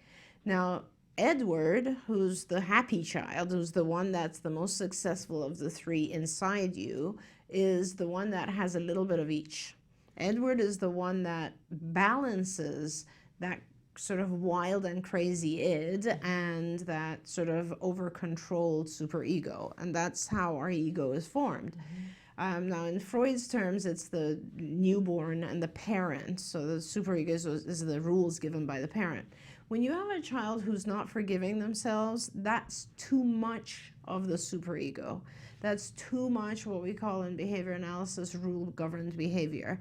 Now, Edward, who's the happy child, who's the one that's the most successful of the three inside you, is the one that has a little bit of each. Edward is the one that balances that sort of wild and crazy id and that sort of over-controlled superego. And that's how our ego is formed. Now, in Freud's terms, it's the newborn and the parent. So the superego is the rules given by the parent. When you have a child who's not forgiving themselves, that's too much of the superego. That's too much what we call in behavior analysis rule-governed behavior.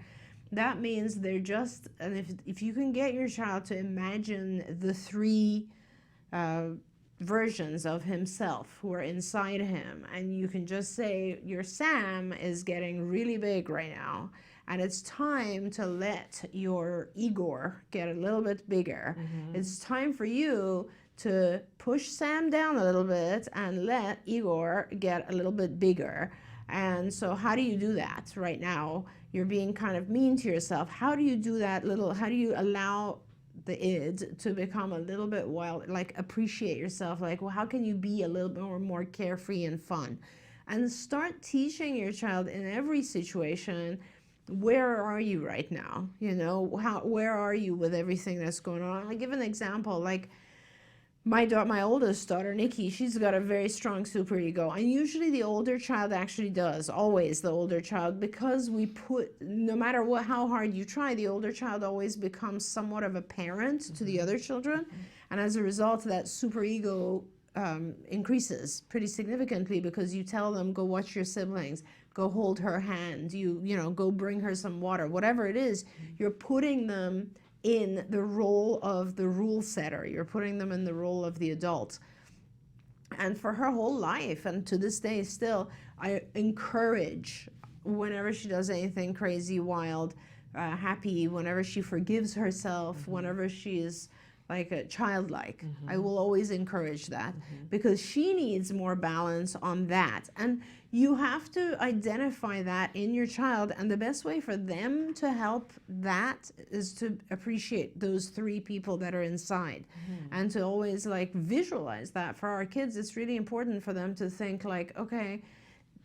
That means they're just, and if you can get your child to imagine the three versions of himself who are inside him, and you can just say, your Sam is getting really big right now, and it's time to let your Igor get a little bit bigger. It's time for you to push Sam down a little bit and let Igor get a little bit bigger. And so how do you do that right now? You're being kind of mean to yourself. How do you do that how do you allow the id to become a little bit wild, like appreciate yourself, like, well, how can you be a little bit more carefree and fun? And start teaching your child in every situation, where are you right now? You know, where are you with everything that's going on? I'll give an example, like, my oldest daughter, Nikki, she's got a very strong superego. And usually the older child actually does, always the older child, because no matter how hard you try, the older child always becomes somewhat of a parent to the other children. And as a result, that superego increases pretty significantly, because you tell them, go watch your siblings, go hold her hand, go bring her some water, whatever it is, you're putting them in the role of the rule setter. You're putting them in the role of the adult. And for her whole life, and to this day still, I encourage, whenever she does anything crazy, wild, happy, whenever she forgives herself, whenever she is like a childlike, I will always encourage that, because she needs more balance on that. And you have to identify that in your child, and the best way for them to help that is to appreciate those three people that are inside, and to always like visualize that. For our kids, it's really important for them to think like, okay,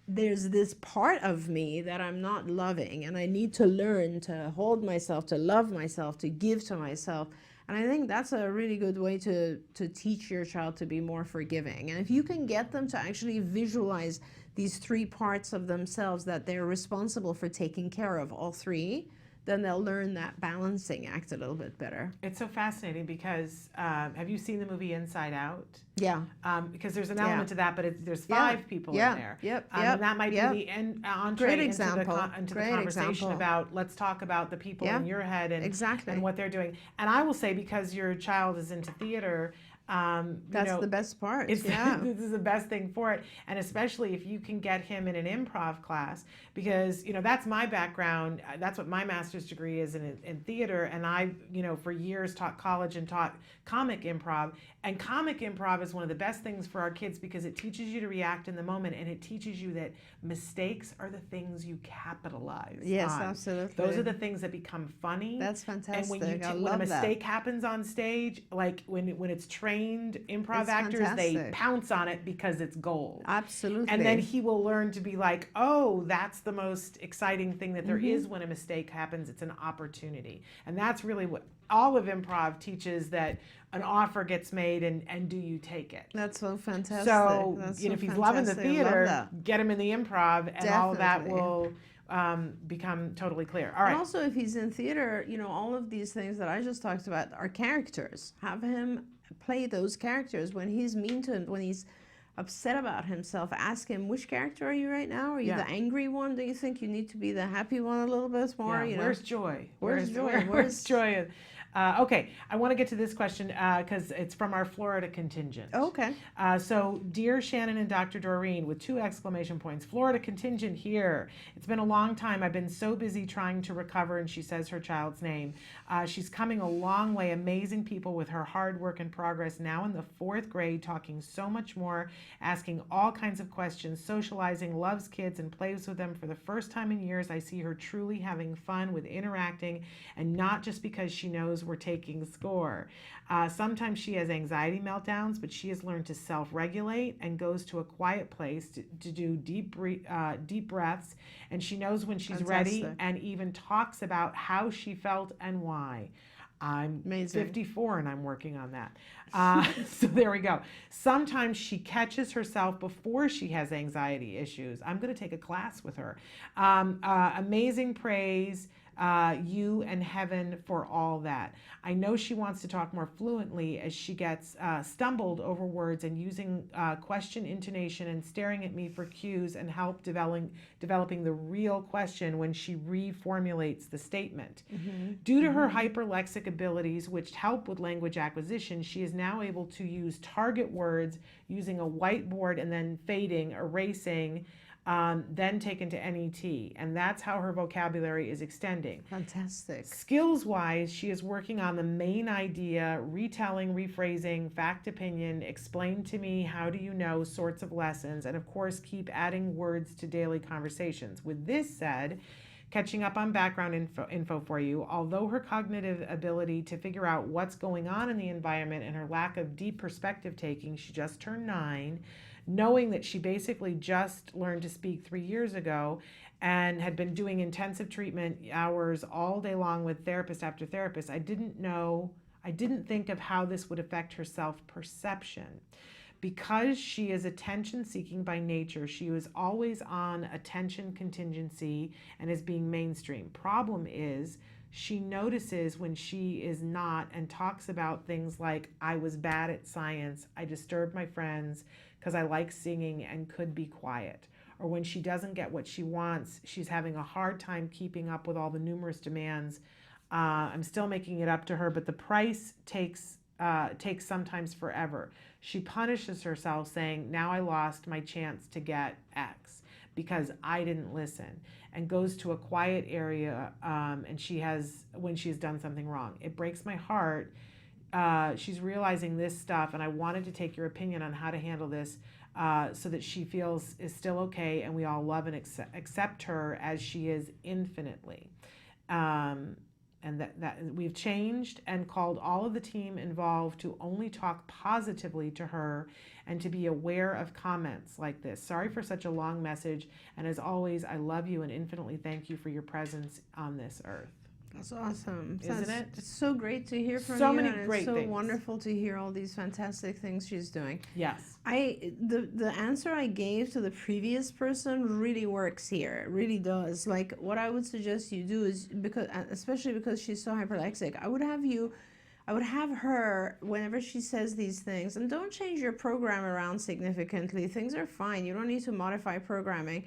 there's this part of me that I'm not loving, and I need to learn to hold myself, to love myself, to give to myself. And I think that's a really good way to teach your child to be more forgiving. And if you can get them to actually visualize these three parts of themselves that they're responsible for taking care of, all three, then they'll learn that balancing act a little bit better. It's so fascinating because have you seen the movie Inside Out? Yeah. Because there's an element to that, but there's five people in there. And that might be the entree into the conversation about, let's talk about the people in your head and what they're doing. And I will say, because your child is into theater, that's the best part. This is the best thing for it, and especially if you can get him in an improv class, because that's my background. That's what my master's degree is in theater, and I for years taught college and taught comic improv. And comic improv is one of the best things for our kids, because it teaches you to react in the moment, and it teaches you that mistakes are the things you capitalize on. Absolutely. Those are the things that become funny. That's fantastic. And when a mistake happens on stage, like when it's trained improv actors, they pounce on it because it's gold. Absolutely. And then he will learn to be like, oh, that's the most exciting thing that there is when a mistake happens. It's an opportunity. And that's really what all of improv teaches, that an offer gets made, and do you take it? That's so fantastic. So, if he's loving the theater, get him in the improv, and all of that will become totally clear. All right. And also, if he's in theater, all of these things that I just talked about are characters. Have him play those characters. When he's mean to him, when he's upset about himself, ask him, which character are you right now? Are you the angry one? Do you think you need to be the happy one a little bit more? Where's joy? Where's joy? Where's joy? Okay, I want to get to this question because it's from our Florida contingent. Okay. So, dear Shannon and Dr. Doreen, with 2 exclamation points, Florida contingent here. It's been a long time. I've been so busy trying to recover, and she says her child's name. She's coming a long way. Amazing people with her hard work and progress. Now in the 4th grade, talking so much more, asking all kinds of questions, socializing, loves kids, and plays with them. For the first time in years, I see her truly having fun with interacting, and not just because she knows we're taking score. Sometimes she has anxiety meltdowns, but she has learned to self-regulate and goes to a quiet place to do deep breaths. And she knows when she's ready, and even talks about how she felt and why. I'm Amazing. 54 and I'm working on that. So there we go. Sometimes she catches herself before she has anxiety issues. I'm going to take a class with her. Amazing praise. You and heaven for all that. I know she wants to talk more fluently as she gets stumbled over words and using question intonation and staring at me for cues and help developing the real question when she reformulates the statement. Due to her hyperlexic abilities, which help with language acquisition, she is now able to use target words using a whiteboard and then fading, erasing, then taken to NET, and that's how her vocabulary is extending. Fantastic. Skills-wise, she is working on the main idea, retelling, rephrasing, fact, opinion, explain to me, how do you know, sorts of lessons, and of course keep adding words to daily conversations. With this said, catching up on background info for you, although her cognitive ability to figure out what's going on in the environment and her lack of deep perspective taking, she just turned 9, knowing that she basically just learned to speak 3 years ago and had been doing intensive treatment hours all day long with therapist after therapist, I didn't think of how this would affect her self-perception. Because she is attention seeking by nature, she was always on attention contingency and is being mainstream. Problem is, she notices when she is not and talks about things like, I was bad at science, I disturbed my friends because I like singing and could be quiet. Or when she doesn't get what she wants, she's having a hard time keeping up with all the numerous demands. I'm still making it up to her, but the price takes sometimes forever. She punishes herself saying, now I lost my chance to get X because I didn't listen, and goes to a quiet area and when she's done something wrong. It breaks my heart. She's realizing this stuff, and I wanted to take your opinion on how to handle this so that she feels is still okay and we all love and accept her as she is infinitely. And that we've changed and called all of the team involved to only talk positively to her and to be aware of comments like this. Sorry for such a long message, and as always, I love you and infinitely thank you for your presence on this earth. That's awesome. Isn't it? It's so great to hear from So you. many And great it's so things. wonderful to hear all these fantastic things she's doing. Yes. The answer I gave to the previous person really works here. It really does. Like, what I would suggest you do is, especially because she's so hyperlexic, I would have her, whenever she says these things, and don't change your program around significantly. Things are fine. You don't need to modify programming.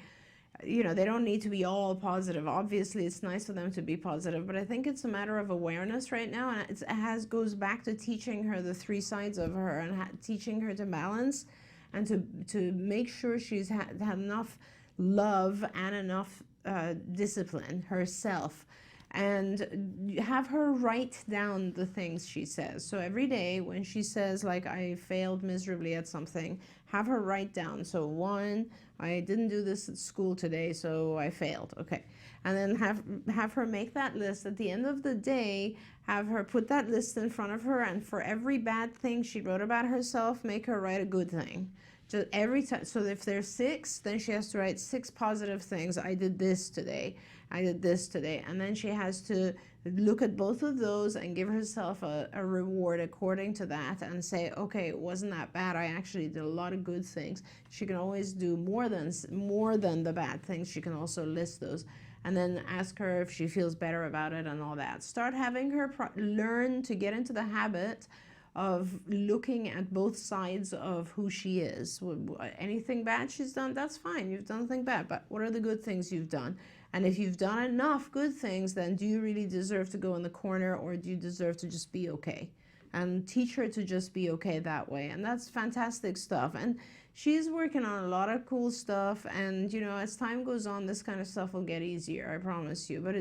You know, they don't need to be all positive. Obviously, it's nice for them to be positive, but I think it's a matter of awareness right now, and it goes back to teaching her the 3 sides of her and teaching her to balance and to make sure she's had enough love and enough discipline herself. And have her write down the things she says. So every day when she says, like, I failed miserably at something, have her write down. So 1, I didn't do this at school today, so I failed. Okay. And then have her make that list. At the end of the day, have her put that list in front of her, and for every bad thing she wrote about herself, make her write a good thing. Just every time. So if there's 6, then she has to write 6 positive things. I did this today. I did this today. And then she has to look at both of those and give herself a reward according to that and say, okay, it wasn't that bad. I actually did a lot of good things. She can always do more than the bad things. She can also list those. And then ask her if she feels better about it and all that. Start having her learn to get into the habit of looking at both sides of who she is. Anything bad she's done, that's fine. You've done nothing bad, but what are the good things you've done? And if you've done enough good things, then do you really deserve to go in the corner, or do you deserve to just be okay? And teach her to just be okay that way. And that's fantastic stuff. And she's working on a lot of cool stuff. And, you know, as time goes on, this kind of stuff will get easier, I promise you. But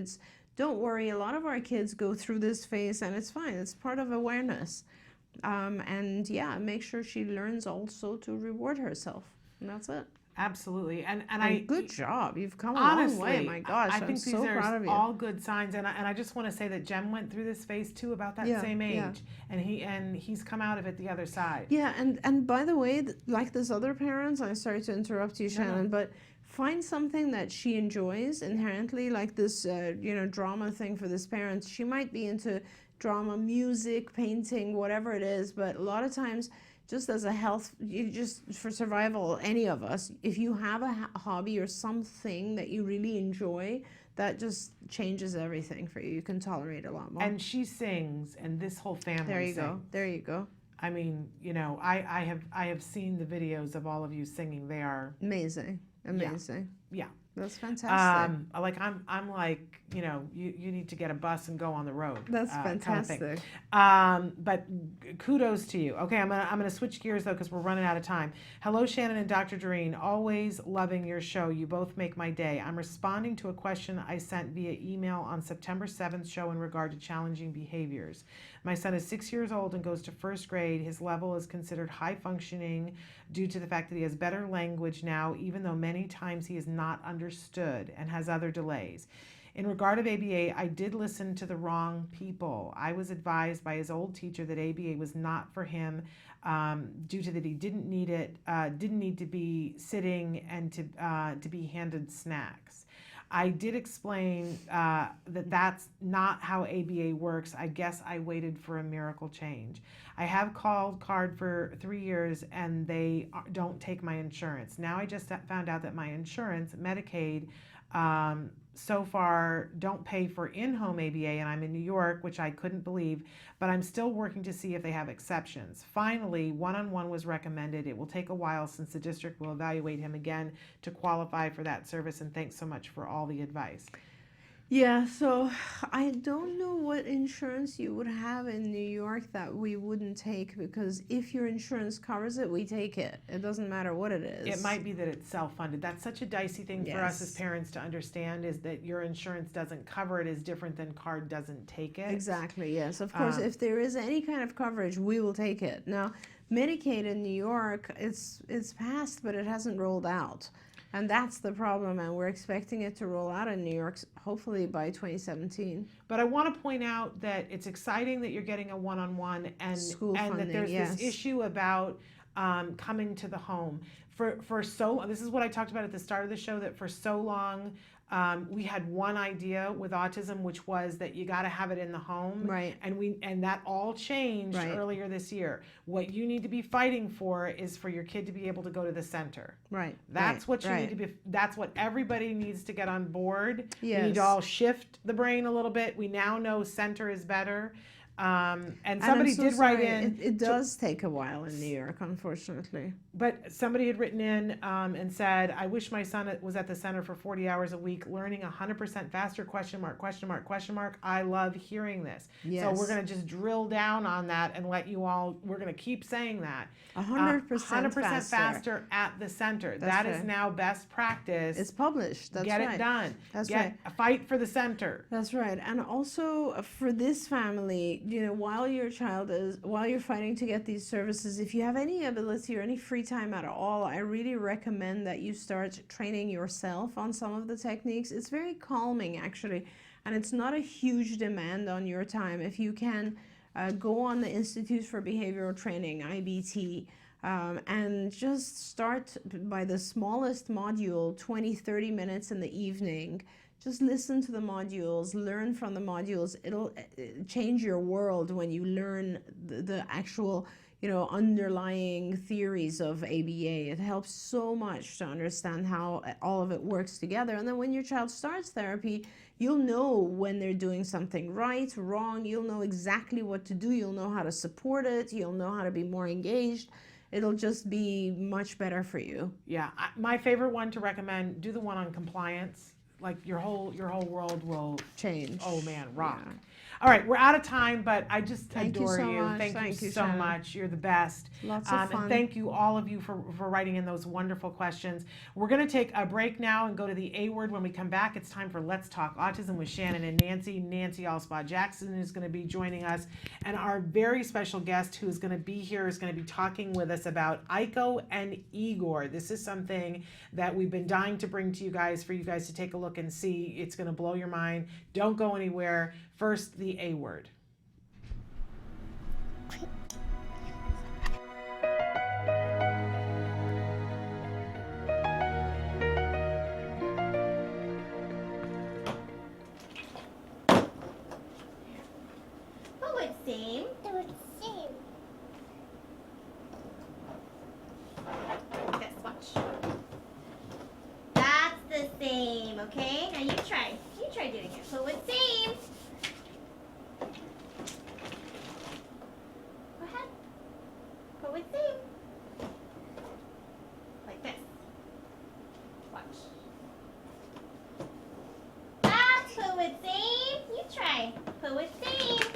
don't worry, a lot of our kids go through this phase, and it's fine. It's part of awareness. And yeah, make sure she learns also to reward herself. And that's it. Absolutely. And good job. You've come a honestly, long way. My gosh, I think I'm these so are proud of you. all good signs. And I just want to say that Jem went through this phase too, about that same age. Yeah. And he's come out of it the other side. Yeah, and by the way, like this other parents, I'm sorry to interrupt you, Shannon, but find something that she enjoys inherently, like this, drama thing for this parent. She might be into drama, music, painting, whatever it is, but a lot of times, just as a health, just for survival, any of us, if you have a hobby or something that you really enjoy, that just changes everything for you. You can tolerate a lot more. And she sings, and this whole family sings. There you go. I mean, you know, I have seen the videos of all of you singing. They are amazing. Yeah. That's fantastic. I'm like, you know, you need to get a bus and go on the road. That's fantastic. But kudos to you. Okay, I'm gonna switch gears though, because we're running out of time. Hello, Shannon and Dr. Doreen. Always loving your show. You both make my day. I'm responding to a question I sent via email on September 7th show in regard to challenging behaviors. My son is 6 years old and goes to first grade. His level is considered high functioning due to the fact that he has better language now, even though many times he is not understood and has other delays. In regard of ABA, I did listen to the wrong people. I was advised by his old teacher that ABA was not for him due to that he didn't need to be sitting and to be handed snacks. I did explain that that's not how ABA works. I guess I waited for a miracle change. I have called CARD for 3 years and they don't take my insurance. Now I just found out that my insurance, Medicaid, so far don't pay for in-home ABA, and I'm in New York, which I couldn't believe, but I'm still working to see if they have exceptions. Finally, one-on-one was recommended. It will take a while since the district will evaluate him again to qualify for that service, and thanks so much for all the advice. Yeah, so I don't know what insurance you would have in New York that we wouldn't take, because if your insurance covers it, we take it. It doesn't matter what it is. It might be that it's self-funded. That's such a dicey thing for us as parents to understand, is that your insurance doesn't cover it is different than CARD doesn't take it. Exactly, yes. Of course, if there is any kind of coverage, we will take it. Now, Medicaid in New York, it's passed, but it hasn't rolled out. And that's the problem, and we're expecting it to roll out in New York, hopefully by 2017. But I want to point out that it's exciting that you're getting a one-on-one, and that there's this issue about coming to the home. This is what I talked about at the start of the show, that for so long we had one idea with autism, which was that you got to have it in the home, right? And that all changed earlier this year. What you need to be fighting for is for your kid to be able to go to the center. Right. That's what you need to be. That's what everybody needs to get on board. Yes. We need to all shift the brain a little bit. We now know center is better. And somebody did write in. It does take a while in New York, unfortunately. But somebody had written in and said, I wish my son was at the center for 40 hours a week, learning 100% faster, question mark, question mark, question mark. I love hearing this. Yes. So we're going to just drill down on that and let you all, we're going to keep saying that. 100% faster at the center. That is now best practice. It's published. That's Get right. it done. That's right. Fight for the center. That's right. And also for this family, while you're fighting to get these services, if you have any ability or any free time at all, I really recommend that you start training yourself on some of the techniques. It's very calming, actually, and it's not a huge demand on your time. If you can go on the Institute for Behavioral Training, IBT, and just start by the smallest module, 20-30 minutes in the evening. Just listen to the modules, learn from the modules. It'll change your world when you learn the actual, underlying theories of ABA. It helps so much to understand how all of it works together. And then when your child starts therapy, you'll know when they're doing something right, wrong. You'll know exactly what to do. You'll know how to support it. You'll know how to be more engaged. It'll just be much better for you. Yeah, my favorite one to recommend, do the one on compliance. Like your whole world will change. Oh man, rock. Yeah. All right, we're out of time, but I just adore you. Thank you so Shannon. much. You're the best. Lots of fun. And thank you all of you for writing in those wonderful questions. We're going to take a break now and go to the A word. When we come back, it's time for Let's Talk Autism with Shannon and Nancy. Nancy Alspaugh Jackson is going to be joining us. And our very special guest who is going to be here is going to be talking with us about Aiko and Igor. This is something that we've been dying to bring to you guys for you guys to take a look and see. It's going to blow your mind. Don't go anywhere. First, the A word. Oh, it's same. Oh, it's same. This, watch. That's the same, okay? Now you try. You try doing it. So it's same. Go ahead. Go with same. Like this. Watch. That's who it's same. You try. Who it's same.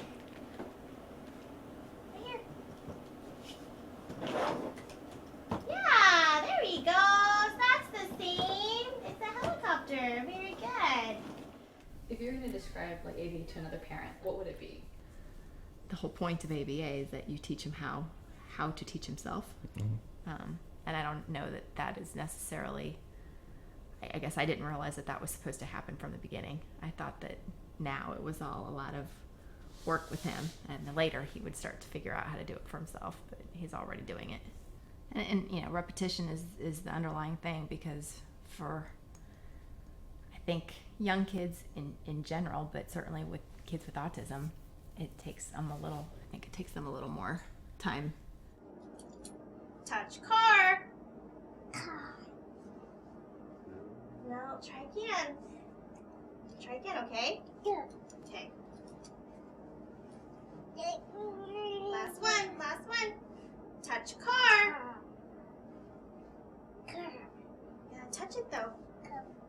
Right here. Yeah, there he goes. That's the same. It's a helicopter. Very good. If you're going to describe like ABA to another parent, what would it be? The whole point of ABA is that you teach him how to teach himself. And I don't know that is necessarily, I guess I didn't realize that was supposed to happen from the beginning. I thought that now it was all a lot of work with him, and then later he would start to figure out how to do it for himself, but he's already doing it. And repetition is the underlying thing, because for, I think, young kids in general, but certainly with kids with autism, it takes them a little more time. Touch car. No, try again. Try again, okay? Yeah. Okay. Last one. Touch car. Yeah, touch it though.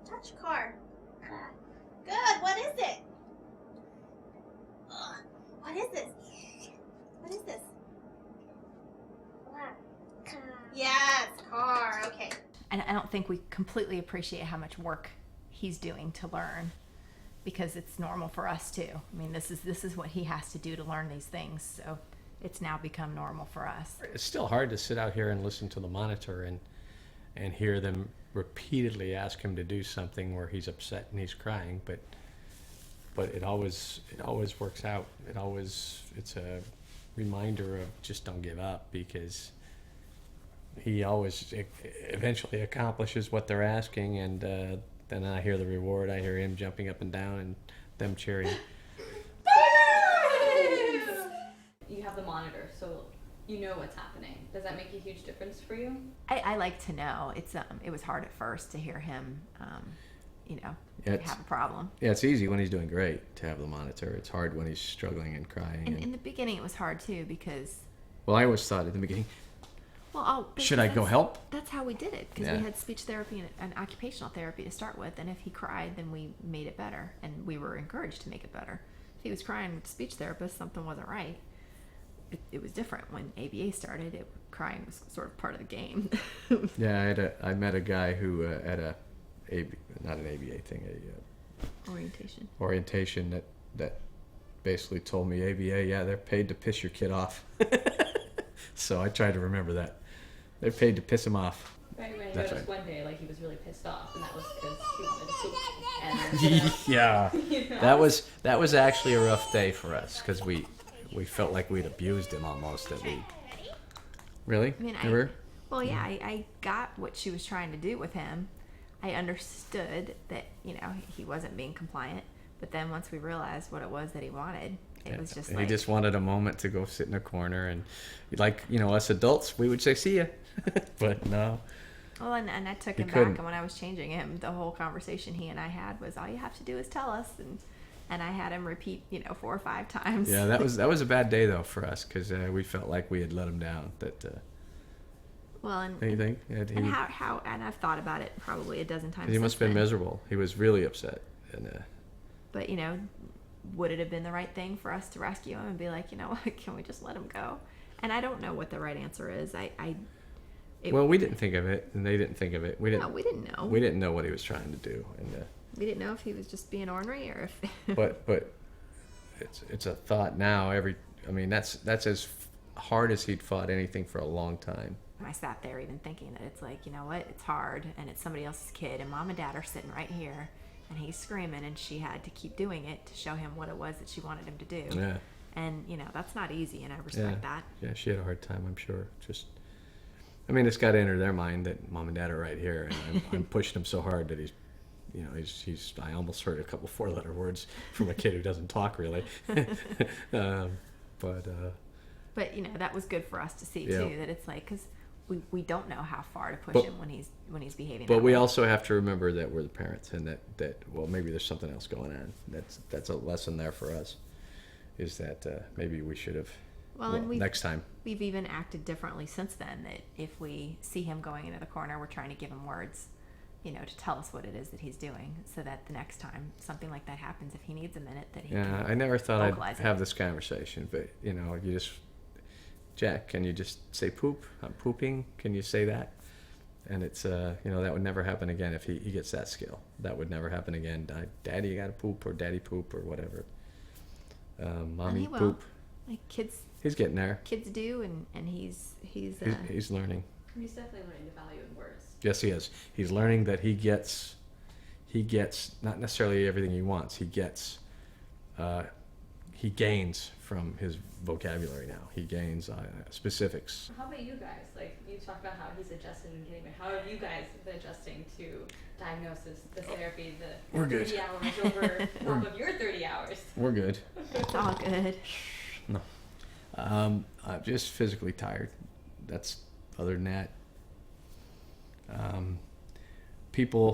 Touch car. Good, what is it? What is this? What is this? Yes, car, okay. And I don't think we completely appreciate how much work he's doing to learn, because it's normal for us too. I mean, this is what he has to do to learn these things, so it's now become normal for us. It's still hard to sit out here and listen to the monitor and hear them repeatedly ask him to do something where he's upset and he's crying, but it always works out. It's a reminder of just don't give up, because he always eventually accomplishes what they're asking, and then I hear the reward. I hear him jumping up and down and them cheering. You have the monitor, so you know what's happening. Does that make a huge difference for you? I like to know. It was hard at first to hear him, have a problem. Yeah, it's easy when he's doing great to have the monitor. It's hard when he's struggling and crying. And in the beginning, it was hard too, because. Well, I always thought at the beginning, should I go help? That's how we did it, because Yeah. we had speech therapy and occupational therapy to start with, and if he cried, then we made it better, and we were encouraged to make it better. If he was crying with the speech therapist, something wasn't right. It was different when ABA started. Crying was sort of part of the game. Yeah, I met a guy who at not an ABA thing, orientation that basically told me ABA, yeah, they're paid to piss your kid off. So I tried to remember that. They're paid to piss him off. Right, when I That's noticed right. one day, like, he was really pissed off, and that was because he wanted to poop. And, Yeah, you know, that was actually a rough day for us, because we felt like we'd abused him almost. Really? I mean, Ever? I got what she was trying to do with him. I understood that, he wasn't being compliant. But then once we realized what it was that he wanted, it was just he like, just wanted a moment to go sit in a corner, and like, you know, us adults, we would say, see ya. But no. well, and I took He him couldn't. back, and when I was changing him, the whole conversation he and I had was, all you have to do is tell us, and I had him repeat, 4 or 5 times. Yeah, that was a bad day though for us, because we felt like we had let him down. That Well, and anything. and how and I've thought about it probably a dozen times. He must since have been then. miserable. He was really upset, and But would it have been the right thing for us to rescue him and be like, you know what, can we just let him go? And I don't know what the right answer is. well, we didn't think of it, and they didn't think of it. We didn't. No, we didn't know. We didn't know what he was trying to do, and We didn't know if he was just being ornery or if. but it's a thought now. That's as hard as he'd fought anything for a long time. I sat there even thinking that it's like, you know what, it's hard, and it's somebody else's kid, and mom and dad are sitting right here, and he's screaming, and she had to keep doing it to show him what it was that she wanted him to do. Yeah. And that's not easy, and I respect that. Yeah, she had a hard time, I'm sure. It's got to enter their mind that mom and dad are right here, and I'm pushing him so hard that he's I almost heard a couple 4-letter words from a kid who doesn't talk really. But that was good for us to see Yeah. too, that it's like, because we don't know how far to push But- him when he's behaving. But that we way. also have to remember that we're the parents, and that well, maybe there's something else going on. That's a lesson there for us, is that maybe we should have, and next time. we've even acted differently since then, that if we see him going into the corner, we're trying to give him words, to tell us what it is that he's doing, so that the next time something like that happens, if he needs a minute, that he Yeah, can I never thought I'd vocalize it. have this conversation, but you just, Jack, can you just say poop? I'm pooping. Can you say that? And it's that would never happen again if he gets that skill. That would never happen again. Daddy, you gotta poop, or daddy poop, or whatever. Mommy he will. poop. Like kids He's getting there. do, and he's He's learning. He's definitely learning the value in words. Yes, he is. He's learning that he gets not necessarily everything he wants. He gains from his vocabulary now. He gains specifics. How about you guys? Like, you talk about how he's adjusted and getting better. How have you guys been adjusting to diagnosis, the therapy, the We're good. 30 hours over top of your 30 hours? We're good. it's all good. No. I'm just physically tired. That's other than that.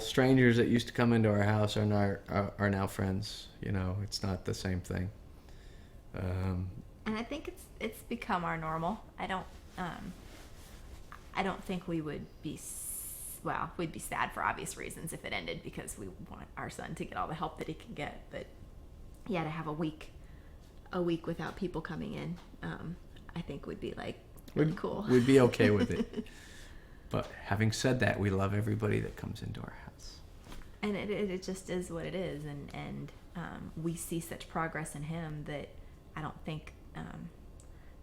Strangers that used to come into our house are now friends. It's not the same thing. And I think it's become our normal. I don't think we would be we'd be sad for obvious reasons if it ended, because we want our son to get all the help that he can get. But yeah, to have a week without people coming in, I think would be like really cool. We'd be okay with it. But having said that, we love everybody that comes into our house. And it just is what it is, and we see such progress in him that I don't think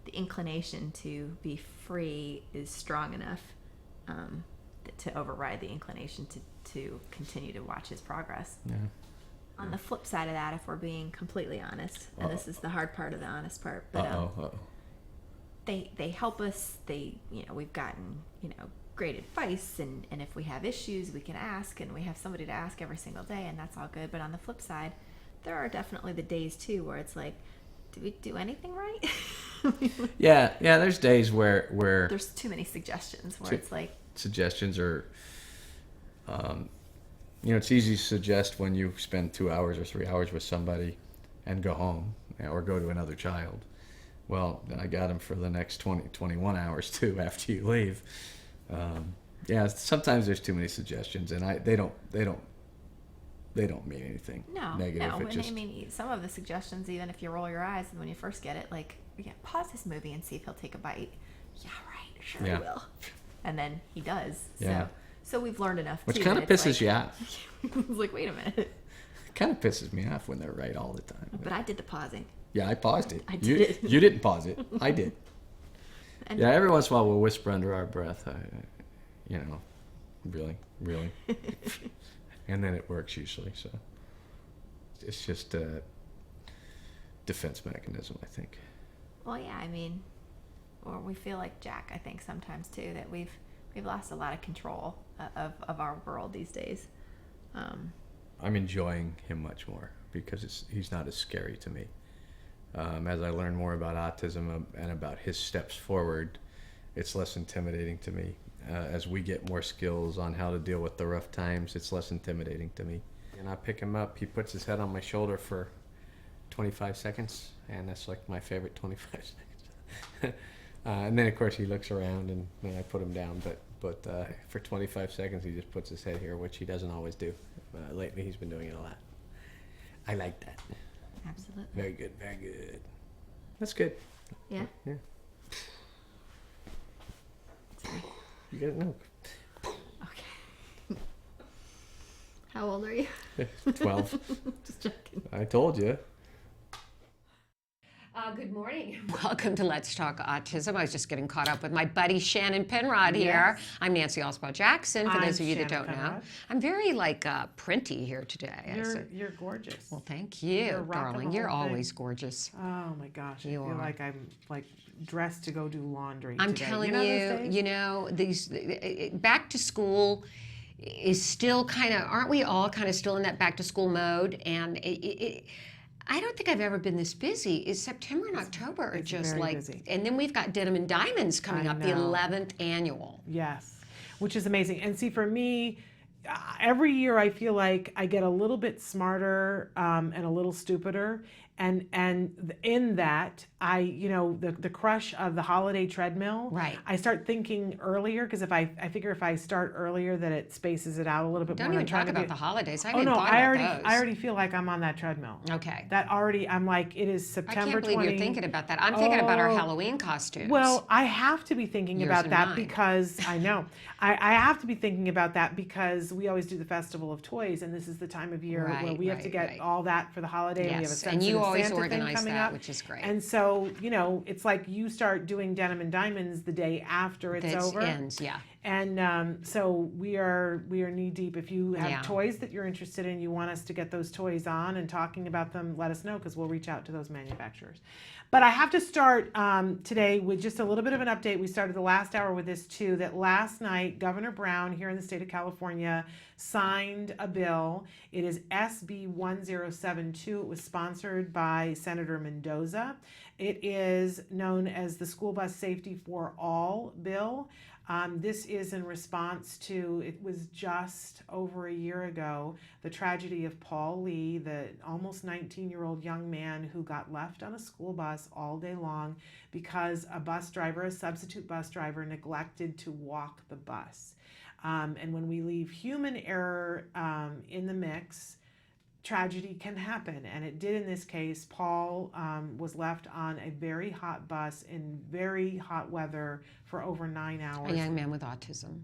the inclination to be free is strong enough to override the inclination to continue to watch his progress. Yeah. On the flip side of that, if we're being completely honest, and this is the hard part of the honest part, but they help us. We've gotten great advice, and if we have issues, we can ask, and we have somebody to ask every single day, and that's all good. But on the flip side, there are definitely the days too where it's like, did we do anything right? Yeah. There's days where there's too many suggestions where it's like, suggestions are, it's easy to suggest when you spend 2 hours or 3 hours with somebody and go home, or go to another child. Well, then I got him for the next 21 hours too after you leave. Sometimes there's too many suggestions, and they don't mean anything negative. No. It just, I mean, some of the suggestions, even if you roll your eyes when you first get it, like, pause this movie and see if he'll take a bite. Yeah, right. Sure, he will. And then he does. Yeah. So we've learned enough. Which too, kind of pisses you off. It's like, wait a minute. It kind of pisses me off when they're right all the time. But I did the pausing. Yeah, I paused it. I did. You didn't pause it. I did. And Yeah, every once in a while we'll whisper under our breath, really, and then it works usually. So it's just a defense mechanism, I think. Well, yeah, I mean, or we feel like Jack, I think sometimes too, that we've lost a lot of control of our world these days. I'm enjoying him much more because he's not as scary to me. As I learn more about autism and about his steps forward, it's less intimidating to me. As we get more skills on how to deal with the rough times, it's less intimidating to me. And I pick him up, he puts his head on my shoulder for 25 seconds, and that's like my favorite 25 seconds. And then of course he looks around and then I put him down, but for 25 seconds he just puts his head here, which he doesn't always do. Lately he's been doing it a lot. I like that. Absolutely. Very good, very good. That's good. Yeah. Yeah. Sorry. You get it? No. Okay. How old are you? 12. Just checking. I told you. Good morning. Welcome to Let's Talk Autism. I was just getting caught up with my buddy Shannon Penrod here. Yes. I'm Nancy Oswald Jackson, for those of you that Shannon don't know. Penrod. I'm very printy here today. You're gorgeous. Well, thank You're you, rocking darling. the You're whole thing. always gorgeous. Oh my gosh, You I feel are. like I'm like dressed to go do laundry. I'm today. telling those you, days? you know, these back to school is still kind of, aren't we all kind of still in that back to school mode? And I don't think I've ever been this busy. Is September and October are it's just very like, busy. and then we've got Denim and Diamonds coming I up, the know. 11th annual. Yes, which is amazing. And see, for me, every year I feel like I get a little bit smarter and a little stupider. And in that, the crush of the holiday treadmill. Right. I start thinking earlier because I figure if I start earlier that it spaces it out a little bit Don't more. even talk about the holidays. I Oh haven't no, thought I about those. already feel like I'm on that treadmill. Okay. That already, I'm like, it is I September can't believe 20. you're thinking about that. I'm thinking about our Oh. Halloween costumes. Well, I have to be thinking Yours about and that mine. because I know I have to be thinking about that because we always do the Festival of Toys, and this is the time of year where Right, we have to right, get right. all that for the holiday. And we have a Yes, and sensitive you always Santa thing organize coming that, up. which is great. And so, it's like you start doing Denim and Diamonds the day after it's That over. ends, yeah. And so we are knee deep. If you have Yeah. toys that you're interested in, you want us to get those toys on and talking about them, let us know because we'll reach out to those manufacturers. But I have to start today with just a little bit of an update. We started the last hour with this too, that last night Governor Brown here in the state of California signed a bill. It is SB 1072. It was sponsored by Senator Mendoza. It is known as the School Bus Safety for All bill. This is in response to, it was just over a year ago, the tragedy of Paul Lee, the almost 19-year-old young man who got left on a school bus all day long because a substitute bus driver, neglected to walk the bus. And when we leave human error in the mix, tragedy can happen, and it did in this case. Paul was left on a very hot bus in very hot weather for over 9 hours. A young man with autism.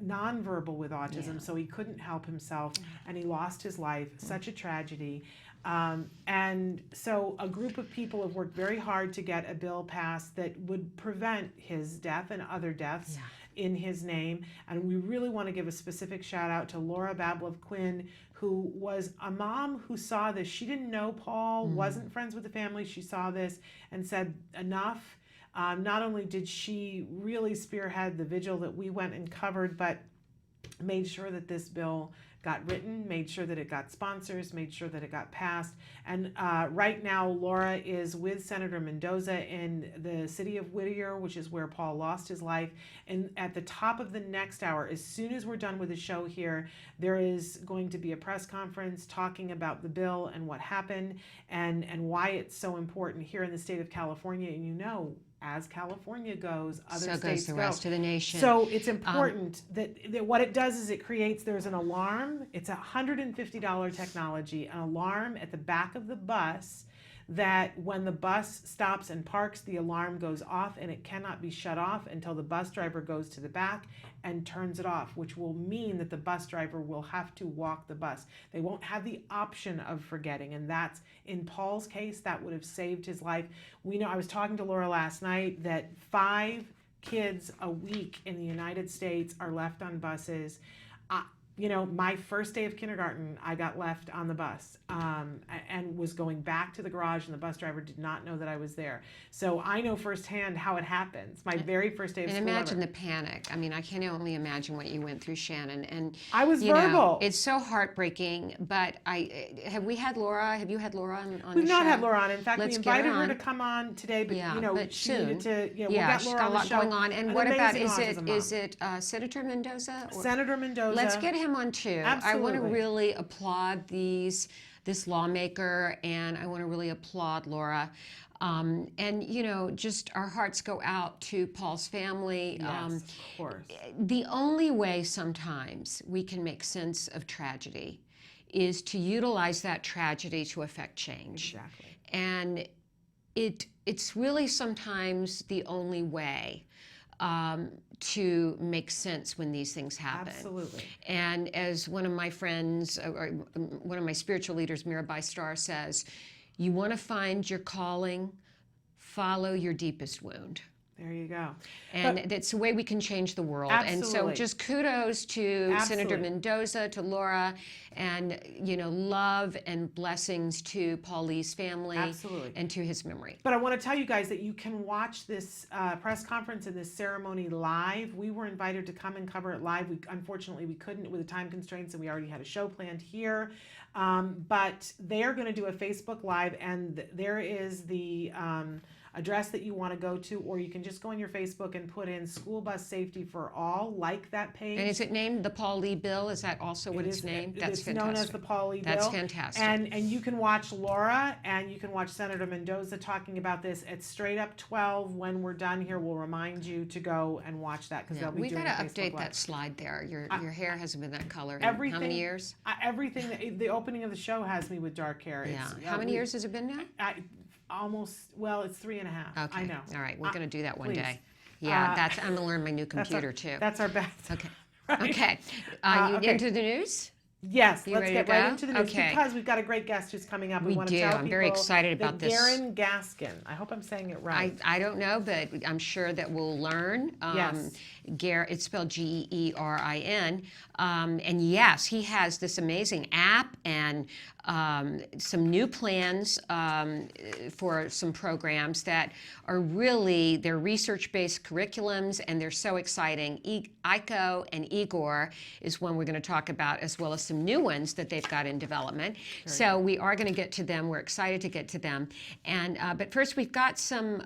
Nonverbal with autism, Yeah. so he couldn't help himself, and he lost his life. Such a tragedy. And so a group of people have worked very hard to get a bill passed that would prevent his death and other deaths in his name. And we really want to give a specific shout out to Laura Bablove Quinn, who was a mom who saw this. She didn't know Paul, wasn't friends with the family. She saw this and said, enough. Not only did she really spearhead the vigil that we went and covered, but made sure that this bill got written, made sure that it got sponsors, made sure that it got passed. And right now, Laura is with Senator Mendoza in the city of Whittier, which is where Paul lost his life. And at the top of the next hour, as soon as we're done with the show here, there is going to be a press conference talking about the bill and what happened and why it's so important here in the state of California. And as California goes, other So states goes the rest of the nation. So it's important that what it does is it creates, there's an alarm. It's a $150 technology, an alarm at the back of the bus that when the bus stops and parks, the alarm goes off, and it cannot be shut off until the bus driver goes to the back and turns it off, which will mean that the bus driver will have to walk the bus. They won't have the option of forgetting, and that's, in Paul's case, that would have saved his life. We know, I was talking to Laura last night, that 5 kids a week in the United States are left on buses. you know, my first day of kindergarten, I got left on the bus and was going back to the garage, and the bus driver did not know that I was there. So I know firsthand how it happens. My very first day of And school imagine ever. the panic. I mean, I can only imagine what you went through, Shannon. And I was you know, verbal. it's so heartbreaking. But have we had Laura? Have you had Laura on We've the not show? had Laura on. In fact, Let's we get invited her on. to come on today, but Yeah, you know, but she soon. needed to. You know, Yeah, we'll get she's Laura got a on the lot show. going on. And An what about amazing is autism it mom. Senator Mendoza? Senator Mendoza? Let's get him on too. I want to Absolutely. really applaud this lawmaker, and I want to really applaud Laura. And you know, just our hearts go out to Paul's family. Yes, of course. The only way sometimes we can make sense of tragedy is to utilize that tragedy to affect change. Exactly. And it's really sometimes the only way to make sense when these things happen. Absolutely. And as one of my friends, or one of my spiritual leaders, Mirabai Starr, says, you want to find your calling, follow your deepest wound. There you go. And that's the way we can change the world. Absolutely. And so just kudos to Senator Absolutely. Mendoza, to Laura, and you know, love and blessings to Paul Lee's family. Absolutely. And to his memory. But I want to tell you guys that you can watch this press conference and this ceremony live. We were invited to come and cover it live. Unfortunately, we couldn't with the time constraints, and we already had a show planned here. But they are going to do a Facebook Live, and there is the address that you want to go to, or you can just go on your Facebook and put in School Bus Safety for All, like that page. And is it named the Paul Lee Bill? Is that also what it's named? That's it's fantastic. known as the Paul Lee Bill. That's fantastic. And you can watch Laura and you can watch Senator Mendoza talking about this at straight up 12. When we're done here, we'll remind you to go and watch that, because they'll be doing got to a Facebook update Live. that slide there. Your hair hasn't been that color in Everything, how many years? Everything. The opening of the show has me with dark hair. Yeah. It's, How many years has it been now? Well, it's 3.5. Okay. I know. All right. We're going to do that one please. day. Yeah, I'm going to learn my new computer too. That's our best. Okay. Right? Okay. You okay. into the news? Yes, You let's ready get to right go? into the news, Okay. because we've got a great guest who's coming up. We want to do. tell I'm very people excited that about this. Garen Gaskin. I hope I'm saying it right. I don't know, but I'm sure that we'll learn. Yes. It's spelled Geerin. And yes, he has this amazing app and some new plans for some programs that are really, they're research-based curriculums, and they're so exciting. Iko and Igor is one we're going to talk about, as well as some new ones that they've got in development. So we are going to get to them. We're excited to get to them. And but first, we've got some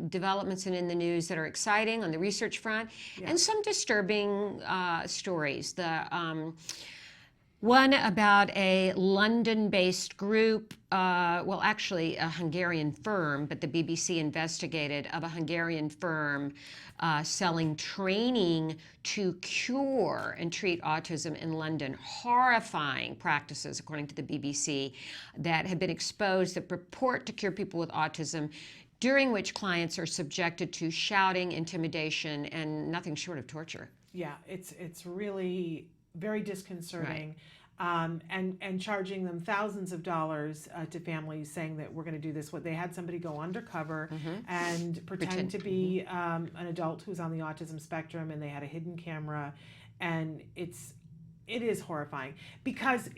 developments in the news that are exciting on the research front, and some disturbing stories. One about a London-based group, well, actually a Hungarian firm, but the BBC investigated, of a Hungarian firm selling training to cure and treat autism in London. Horrifying practices, according to the BBC, that have been exposed that purport to cure people with autism, during which clients are subjected to shouting, intimidation, and nothing short of torture. Yeah, it's really very disconcerting. And charging them thousands of dollars to families, saying that we're going to do this. What they had somebody go undercover and pretend to be an adult who's on the autism spectrum, and they had a hidden camera, and it is horrifying, because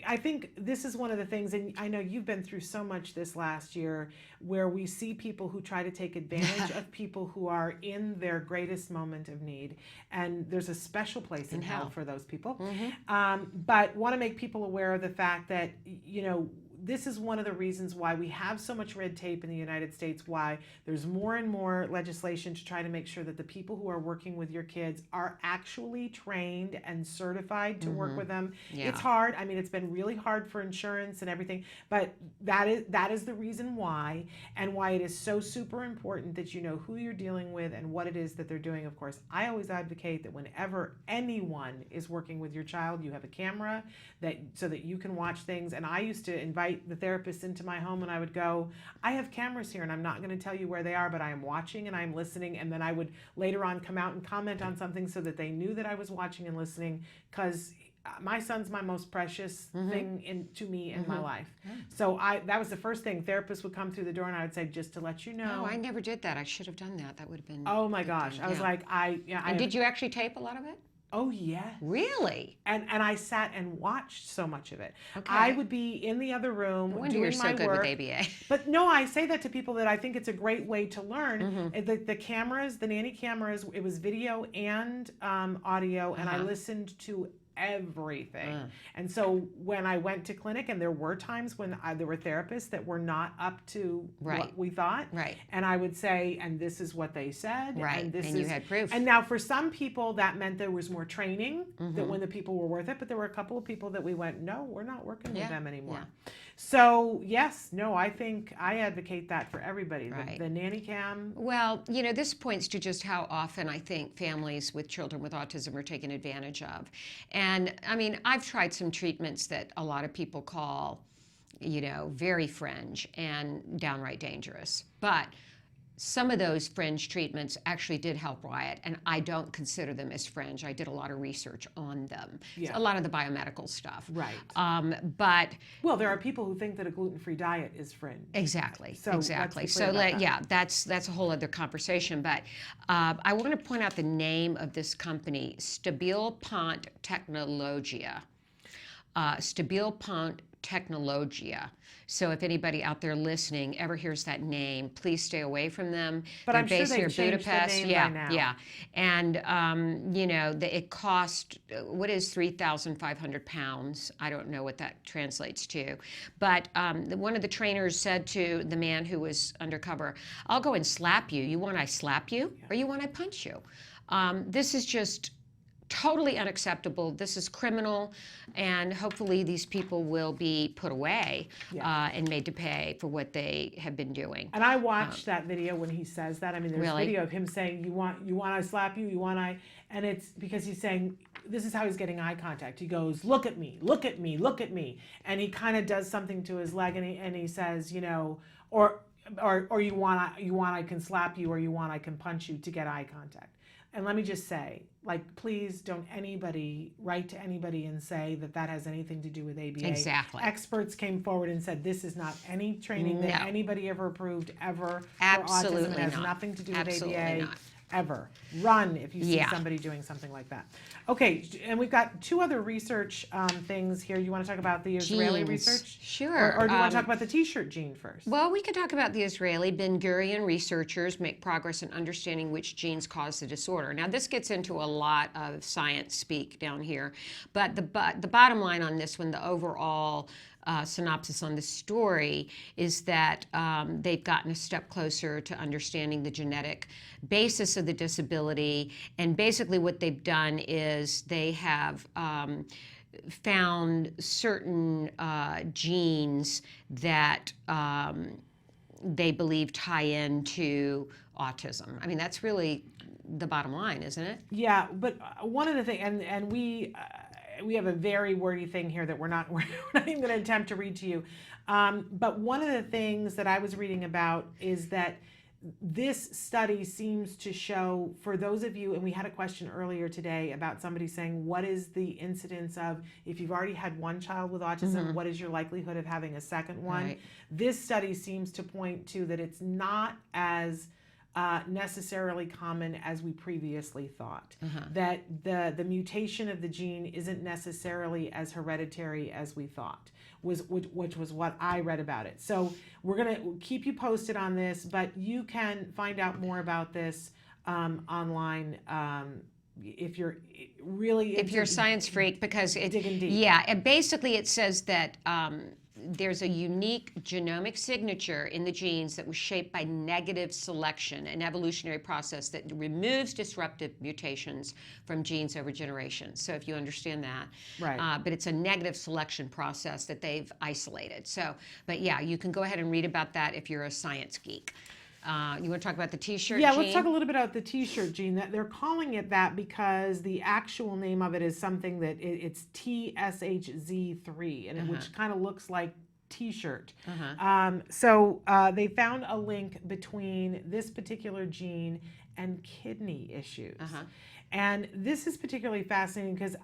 I think this is one of the things, and I know you've been through so much this last year, where we see people who try to take advantage of people who are in their greatest moment of need, and there's a special place in hell for those people. But want to make people aware of the fact that, you know, this is one of the reasons why we have so much red tape in the United States, why there's more and more legislation to try to make sure that the people who are working with your kids are actually trained and certified to work with them. Yeah. It's hard. I mean, it's been really hard for insurance and everything, but that is the reason why, and why it is so super important that you know who you're dealing with and what it is that they're doing. Of course, I always advocate that whenever anyone is working with your child, you have a camera so that you can watch things. And I used to invite the therapist into my home, and I would go, I have cameras here, and I'm not going to tell you where they are, but I am watching and I'm listening. And then I would later on come out and comment on something so that they knew that I was watching and listening, because my son's my most precious thing to me in my life. So that was the first thing. Therapists would come through the door, and I would say, just to let you know. Oh, I never did that. I should have done that. That would have been. Oh my gosh. I was like, And did you actually tape a lot of it? Oh, yes. Really? And I sat and watched so much of it. Okay. I would be in the other room No wonder doing you're so my good work. with ABA. But no, I say that to people that I think it's a great way to learn. Mm-hmm. The cameras, the nanny cameras, it was video and audio, and I listened to everything. And so when I went to clinic, and there were times when there were therapists that were not up to what we thought, and I would say, and this is what they said, and this and you had proof. And now for some people that meant there was more training, that when the people were worth it, but there were a couple of people that we went, no, we're not working with them anymore. So yes, no, I think I advocate that for everybody. The nanny cam. Well, this points to just how often I think families with children with autism are taken advantage of. And I mean, I've tried some treatments that a lot of people call, very fringe and downright dangerous. But some of those fringe treatments actually did help Wyatt, and I don't consider them as fringe. I did a lot of research on them. A lot of the biomedical stuff. But well, there are people who think that a gluten-free diet is fringe. Exactly. So exactly. So that's a whole other conversation. But I want to point out the name of this company, Stabile Pont Technologia. Stabile Pont Technologia. So if anybody out there listening ever hears that name, please stay away from them. But They're I'm sure based they've near changed Budapest. the name by now. Yeah. And it cost what is 3,500 pounds. I don't know what that translates to. But one of the trainers said to the man who was undercover, "I'll go and slap you. You want I slap you, or you want I punch you?" This is just totally unacceptable. This is criminal, and hopefully these people will be put away and made to pay for what they have been doing. And I watched that video when he says that. I mean, there's a video of him saying, you want I slap you, and it's because he's saying, this is how he's getting eye contact. He goes, look at me, look at me, look at me. And he kind of does something to his leg, and he says, or you want I can slap you, or you want I can punch you, to get eye contact. And let me just say, please don't anybody write to anybody and say that has anything to do with ABA. Exactly. Experts came forward and said this is not any training that anybody ever approved ever Absolutely for autism. It has not. nothing to do with Absolutely ABA. not. Ever. Run if you see somebody doing something like that. Okay, and we've got two other research things here. You want to talk about the Israeli research? Sure. Or do you want to talk about the T-shirt gene first? Well, we could talk about the Israeli. Ben Gurion researchers make progress in understanding which genes cause the disorder. Now, this gets into a lot of science speak down here, but the bottom line on this one, the overall synopsis on the story, is that they've gotten a step closer to understanding the genetic basis of the disability. And basically what they've done is they have found certain genes that they believe tie into autism. I mean, that's really the bottom line, isn't it? Yeah, but one of the things, and we have a very wordy thing here that we're not even going to attempt to read to you. But one of the things that I was reading about is that this study seems to show, for those of you, and we had a question earlier today about somebody saying, what is the incidence of, if you've already had one child with autism, what is your likelihood of having a second one? Right. This study seems to point to that it's not as necessarily common as we previously thought. That the mutation of the gene isn't necessarily as hereditary as we thought, which was what I read about it. So we're going to keep you posted on this, but you can find out more about this online if you're really if you're a science freak, because digging deep. Yeah, and basically it says that there's a unique genomic signature in the genes that was shaped by negative selection, an evolutionary process that removes disruptive mutations from genes over generations. So if you understand that. Right. But it's a negative selection process that they've isolated. So, but yeah, you can go ahead and read about that if you're a science geek. You want to talk about the T-shirt gene? Let's talk a little bit about the T-shirt gene. That they're calling it that because the actual name of it is something that it's TSHZ3, and which kind of looks like T-shirt. So they found a link between this particular gene and kidney issues. And this is particularly fascinating because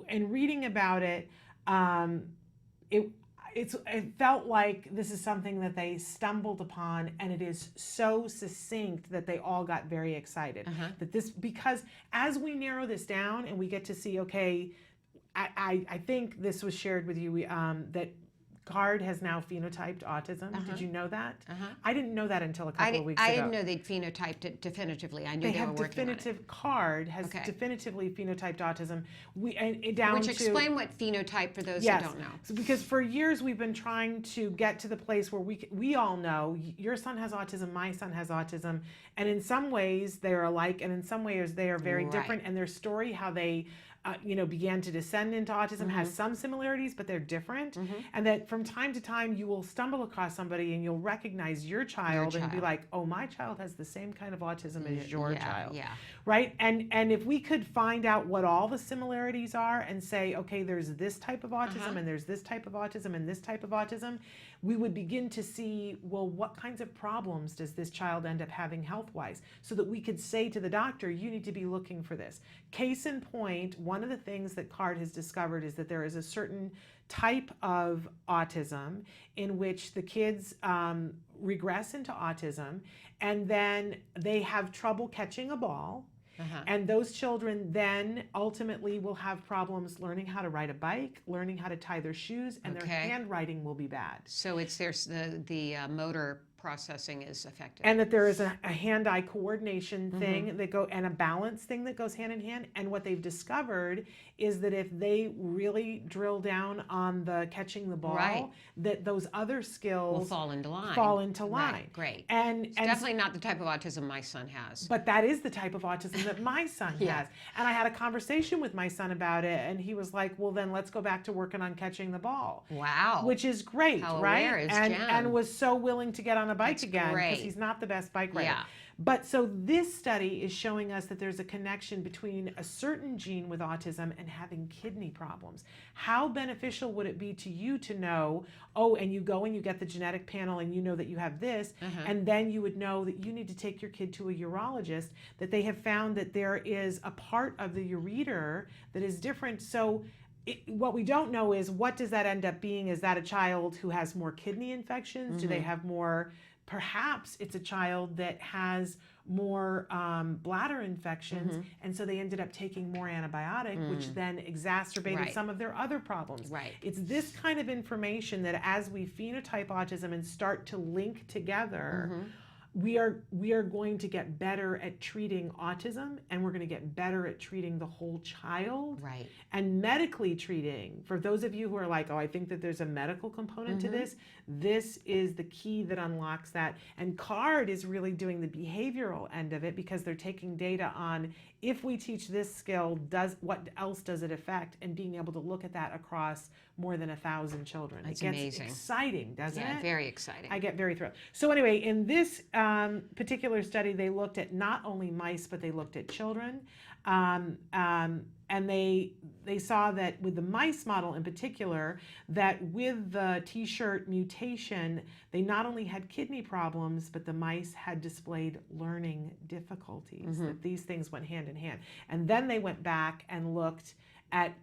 in reading about it, it felt like this is something that they stumbled upon, and it is so succinct that they all got very excited. That this, because as we narrow this down and we get to see, okay, I think this was shared with you, that CARD has now phenotyped autism. Did you know that? I didn't know that until a couple of weeks ago. I didn't know they'd phenotyped it definitively. I knew they were working on it. CARD has definitively phenotyped autism. Explain what phenotype for those who don't know. So because for years we've been trying to get to the place where we all know your son has autism, my son has autism, and in some ways they are alike, and in some ways they are very different. And their story, how they began to descend into autism, has some similarities, but they're different. And that from time to time you will stumble across somebody and you'll recognize your child and be like, oh, my child has the same kind of autism as your child. Right? And if we could find out what all the similarities are and say, okay, there's this type of autism and there's this type of autism and this type of autism, we would begin to see, well, what kinds of problems does this child end up having health-wise, so that we could say to the doctor, you need to be looking for this. Case in point, one of the things that CARD has discovered is that there is a certain type of autism in which the kids regress into autism, and then they have trouble catching a ball. And those children then ultimately will have problems learning how to ride a bike, learning how to tie their shoes, and their handwriting will be bad. So it's the motor processing is affected. And that there is a hand-eye coordination thing that and a balance thing that goes hand in hand. And what they've discovered is that if they really drill down on the catching the ball, that those other skills will fall into line. Right, great. And it's definitely not the type of autism my son has. But that is the type of autism that my son has. And I had a conversation with my son about it, and he was like, well, then let's go back to working on catching the ball. Wow. Which is great, How right? aware is Jen? And was so willing to get on a bike again, because he's not the best bike rider. But so this study is showing us that there's a connection between a certain gene with autism and having kidney problems. How beneficial would it be to you to know, oh, and you go and you get the genetic panel and you know that you have this, and then you would know that you need to take your kid to a urologist, that they have found that there is a part of the ureter that is different. So what we don't know is, what does that end up being? Is that a child who has more kidney infections? Do they have more? Perhaps it's a child that has more bladder infections, and so they ended up taking more antibiotic, which then exacerbated some of their other problems. It's this kind of information that as we phenotype autism and start to link together, we are going to get better at treating autism, and we're going to get better at treating the whole child. And medically treating, for those of you who are like, oh, I think that there's a medical component to this, this is the key that unlocks that. And CARD is really doing the behavioral end of it, because they're taking data on, if we teach this skill, what else does it affect, and being able to look at that across more than 1,000 children. That's it gets amazing. Exciting, doesn't it? Yeah, very exciting. I get very thrilled. So anyway, in this particular study, they looked at not only mice, but they looked at children. And they saw that with the mice model in particular, that with the T-shirt mutation, they not only had kidney problems, but the mice had displayed learning difficulties, that these things went hand in hand. And then they went back and looked at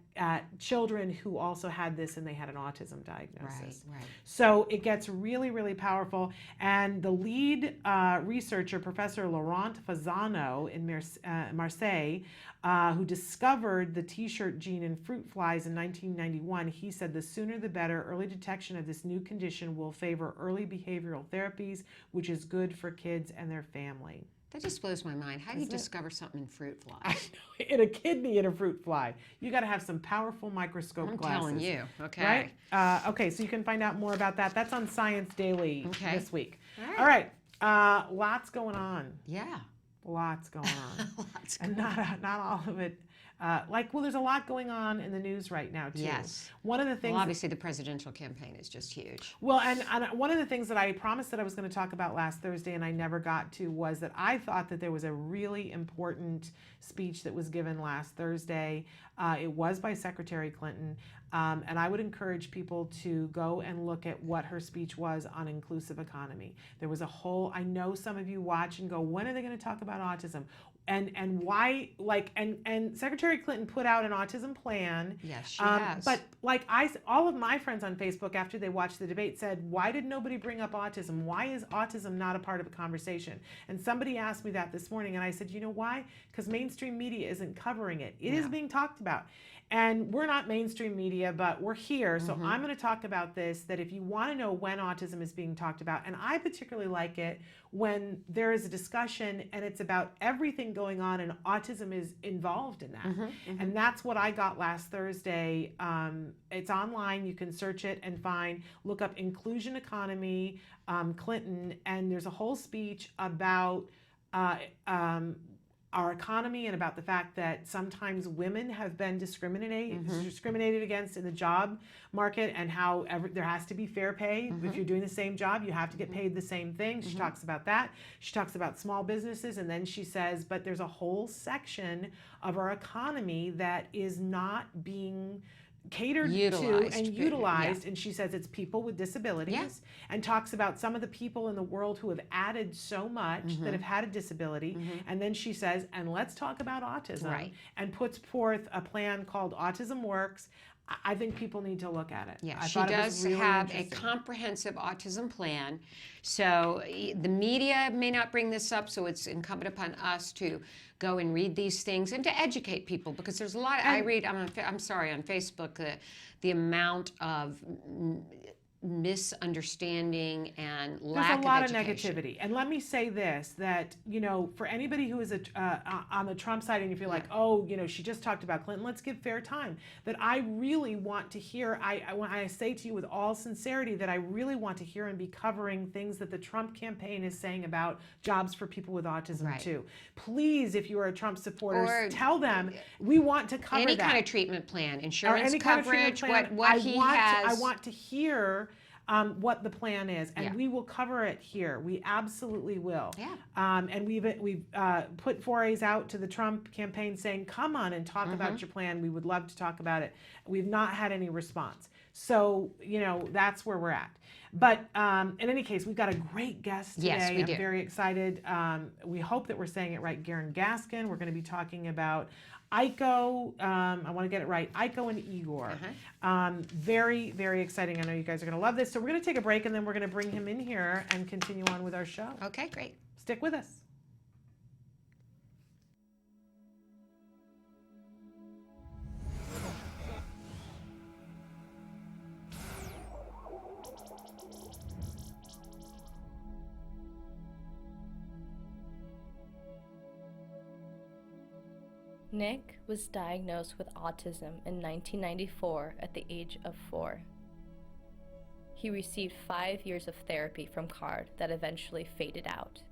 children who also had this, and they had an autism diagnosis. So it gets really, really powerful. And the lead researcher, Professor Laurent Fasano in Marseille, who discovered the T-shirt gene in fruit flies in 1991, he said, the sooner the better. Early detection of this new condition will favor early behavioral therapies, which is good for kids and their family. That just blows my mind. How do you discover something in fruit flies? In a kidney in a fruit fly. You got to have some powerful microscope glasses. I'm telling you. Okay. Right? Okay, so you can find out more about that. That's on Science Daily this week. All right. Lots going on. Yeah. Lots going on. And not all of it. There's a lot going on in the news right now, too. Yes. One of the things. Well, obviously, the presidential campaign is just huge. Well, and one of the things that I promised that I was going to talk about last Thursday and I never got to was that I thought that there was a really important speech that was given last Thursday. It was by Secretary Clinton. And I would encourage people to go and look at what her speech was on inclusive economy. There was a whole, I know some of you watch and go, when are they going to talk about autism? And why, like, and Secretary Clinton put out an autism plan. Yes, she has. But like all of my friends on Facebook after they watched the debate said, why did nobody bring up autism? Why is autism not a part of a conversation? And somebody asked me that this morning, and I said, you know why? Because mainstream media isn't covering it. It is being talked about. And we're not mainstream media, but we're here. So I'm going to talk about this, that if you want to know when autism is being talked about, and I particularly like it when there is a discussion and it's about everything going on and autism is involved in that. And that's what I got last Thursday. It's online. You can search it and look up Inclusion Economy, Clinton, and there's a whole speech about our economy and about the fact that sometimes women have been discriminated against in the job market, and how there has to be fair pay. If you're doing the same job, you have to get paid the same thing. She talks about that. She talks about small businesses, and then she says, but there's a whole section of our economy that is not being catered to and utilized, and she says it's people with disabilities, and talks about some of the people in the world who have added so much that have had a disability, and then she says, and let's talk about autism, and puts forth a plan called Autism Works. I think people need to look at it. Yeah, she does have a comprehensive autism plan. So the media may not bring this up, so it's incumbent upon us to go and read these things and to educate people, because there's a lot. I'm sorry, on Facebook, the amount of misunderstanding and lack of education. There's a lot of negativity. And let me say this, that, you know, for anybody who is on the Trump side and you feel like, oh, you know, she just talked about Clinton, let's give fair time. That I really want to hear, when I say to you with all sincerity that I really want to hear and be covering things that the Trump campaign is saying about jobs for people with autism too. Please, if you are a Trump supporter, tell them we want to cover any that. kind of treatment plan, insurance any coverage, kind of treatment plan. what he has. I want to hear what the plan is, and we will cover it here. We absolutely will. And we've put forays out to the Trump campaign saying, come on and talk about your plan. We would love to talk about it. We've not had any response. So, you know, that's where we're at. But in any case, we've got a great guest today. Yes, we do. I'm very excited. We hope that we're saying it right. Garen Gaskin. We're going to be talking about Aiko, I want to get it right, Aiko and Igor. Very, very exciting. I know you guys are going to love this. So we're going to take a break, and then we're going to bring him in here and continue on with our show. Okay, great. Stick with us. Nick was diagnosed with autism in 1994 at the age of 4. He received 5 years of therapy from CARD that eventually faded out.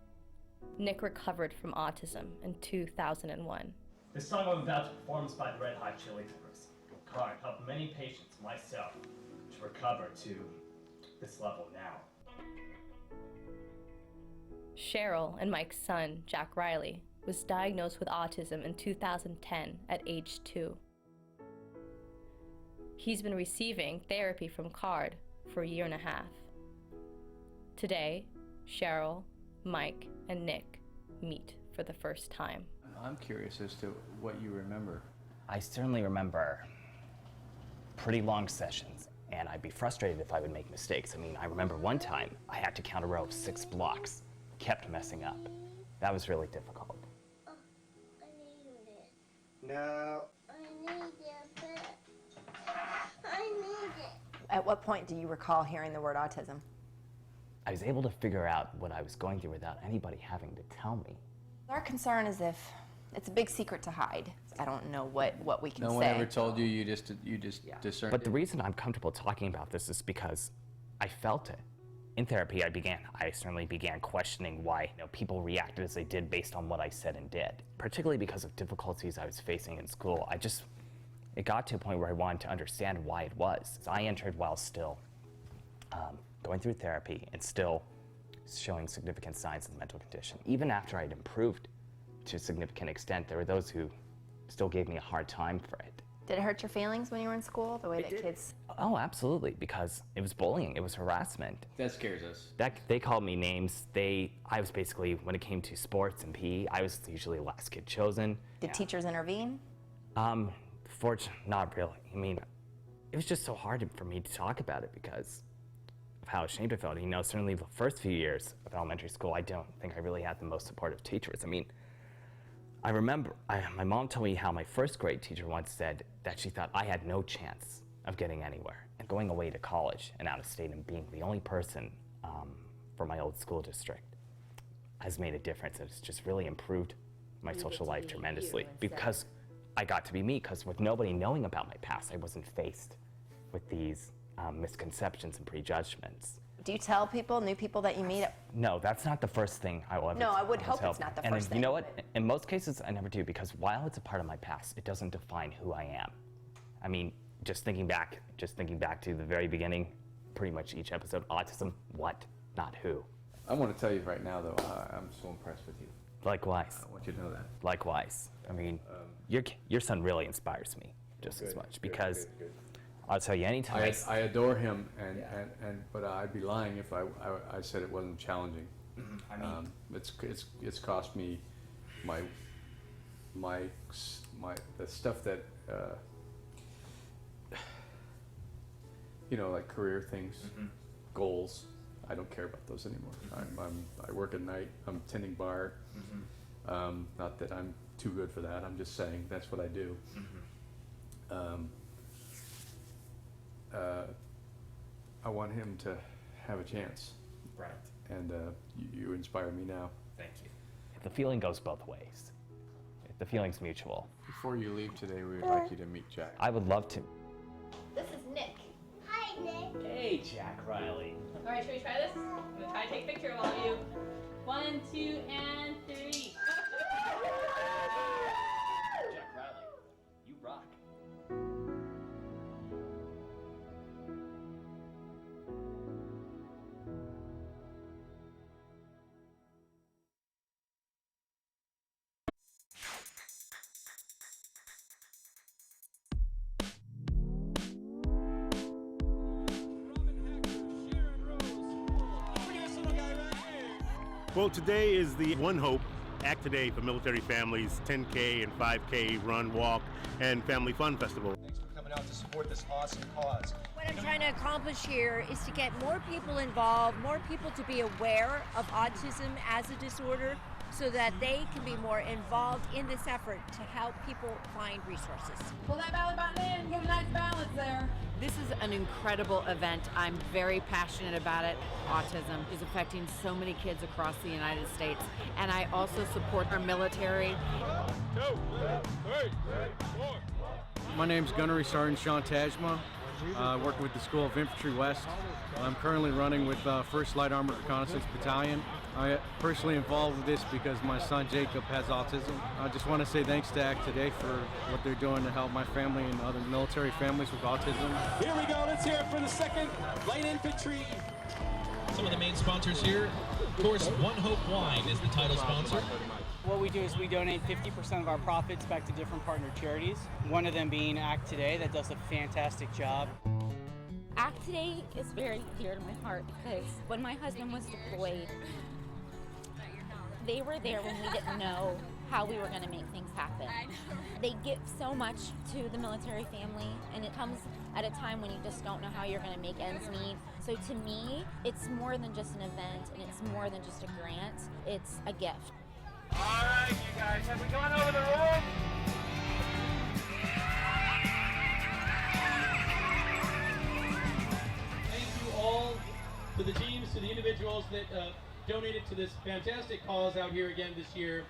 Nick recovered from autism in 2001. The song I'm about to perform is by the Red Hot Chili Peppers. CARD helped many patients, myself, to recover to this level now. Cheryl and Mike's son, Jack Riley, was diagnosed with autism in 2010 at age 2. He's been receiving therapy from CARD for a year and a half. Today, Cheryl, Mike, and Nick meet for the first time. I'm curious as to what you remember. I certainly remember pretty long sessions, and I'd be frustrated if I would make mistakes. I mean, I remember one time I had to count a row of 6 blocks, kept messing up. That was really difficult. No. I need it. I need it. At what point do you recall hearing the word autism? I was able to figure out what I was going through without anybody having to tell me. Our concern is if it's a big secret to hide. I don't know what we can say. No one ever told you, you just discerned But the reason I'm comfortable talking about this is because I felt it. In therapy, I certainly began questioning why people reacted as they did based on what I said and did. Particularly because of difficulties I was facing in school. It got to a point where I wanted to understand why it was. I entered while still going through therapy and still showing significant signs of the mental condition. Even after I'd improved to a significant extent, there were those who still gave me a hard time for it. Did it hurt your feelings when you were in school, the way that kids... Oh, absolutely, because it was bullying, it was harassment. That scares us. They called me names. I was basically, when it came to sports and PE, I was usually the last kid chosen. Did teachers intervene? Fortunately, not really. I mean, it was just so hard for me to talk about it because of how ashamed I felt. You know, certainly the first few years of elementary school, I don't think I really had the most supportive teachers. I mean, I remember my mom told me how my first grade teacher once said that she thought I had no chance of getting anywhere. And going away to college and out of state and being the only person from my old school district has made a difference. It's just really improved my social life tremendously because I got to be me, because with nobody knowing about my past, I wasn't faced with these misconceptions and prejudgments. Do you tell people, new people that you meet? No, that's not the first thing I will ever No, I would tell hope it's not the and first you know thing, what? In most cases, I never do, because while it's a part of my past, it doesn't define who I am. I mean, just thinking back to the very beginning, pretty much each episode, autism, what, not who. I want to tell you right now, though, I'm so impressed with you. Likewise. I want you to know that. Likewise. I mean, your son really inspires me just as much because I'll tell you anytime. I adore him, but I'd be lying if I said it wasn't challenging. I mean, it's cost me the stuff that you know, like career things, goals. I don't care about those anymore. I work at night. I'm tending bar. Not that I'm too good for that. I'm just saying that's what I do. I want him to have a chance. Right. And you inspire me now. Thank you. The feeling goes both ways. The feeling's mutual. Before you leave today, we would like you to meet Jack. I would love to. This is Nick. Hi, Nick. Hey, Jack Riley. All right, should we try this? I'm gonna try to take a picture of all of you. 1, 2, and 3. Jack Riley, you rock. Well, today is the One Hope Act Today for military families, 10K and 5K run, walk, and family fun festival. Thanks for coming out to support this awesome cause. What I'm trying to accomplish here is to get more people involved, more people to be aware of autism as a disorder so that they can be more involved in this effort to help people find resources. Pull that belly button in, get a nice balance there. This is an incredible event. I'm very passionate about it. Autism is affecting so many kids across the United States, and I also support our military. 2, 3, 4. My name's Gunnery Sergeant Sean Tajma. Working with the School of Infantry West. I'm currently running with 1st Light Armored Reconnaissance Battalion. I personally involved with this because my son Jacob has autism. I just want to say thanks to ACT Today for what they're doing to help my family and other military families with autism. Here we go, let's hear it for the 2nd Light Infantry. Some of the main sponsors here. Of course, One Hope Wine is the title sponsor. What we do is we donate 50% of our profits back to different partner charities, one of them being ACT Today that does a fantastic job. ACT Today is very dear to my heart because when my husband was deployed, they were there when we didn't know how we were going to make things happen. They give so much to the military family, and it comes at a time when you just don't know how you're going to make ends meet. So to me, it's more than just an event, and it's more than just a grant. It's a gift. All right, you guys, have we gone over the rules? Thank you all to the teams, to the individuals that donated to this fantastic cause out here again this year.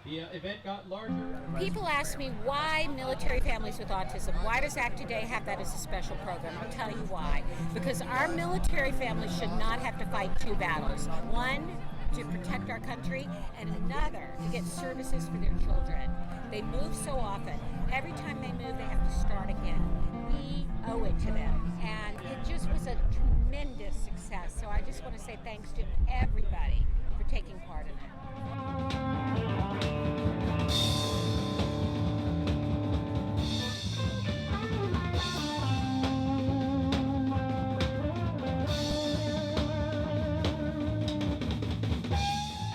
The event got larger. People ask me why military families with autism. Why does ACT Today have that as a special program? I'll tell you why. Because our military families should not have to fight 2 battles. One, to protect our country, and another, to get services for their children. They move so often. Every time they move, they have to start again. We owe it to them. And it just was a tremendous success. So I just want to say thanks to everybody for taking part in it.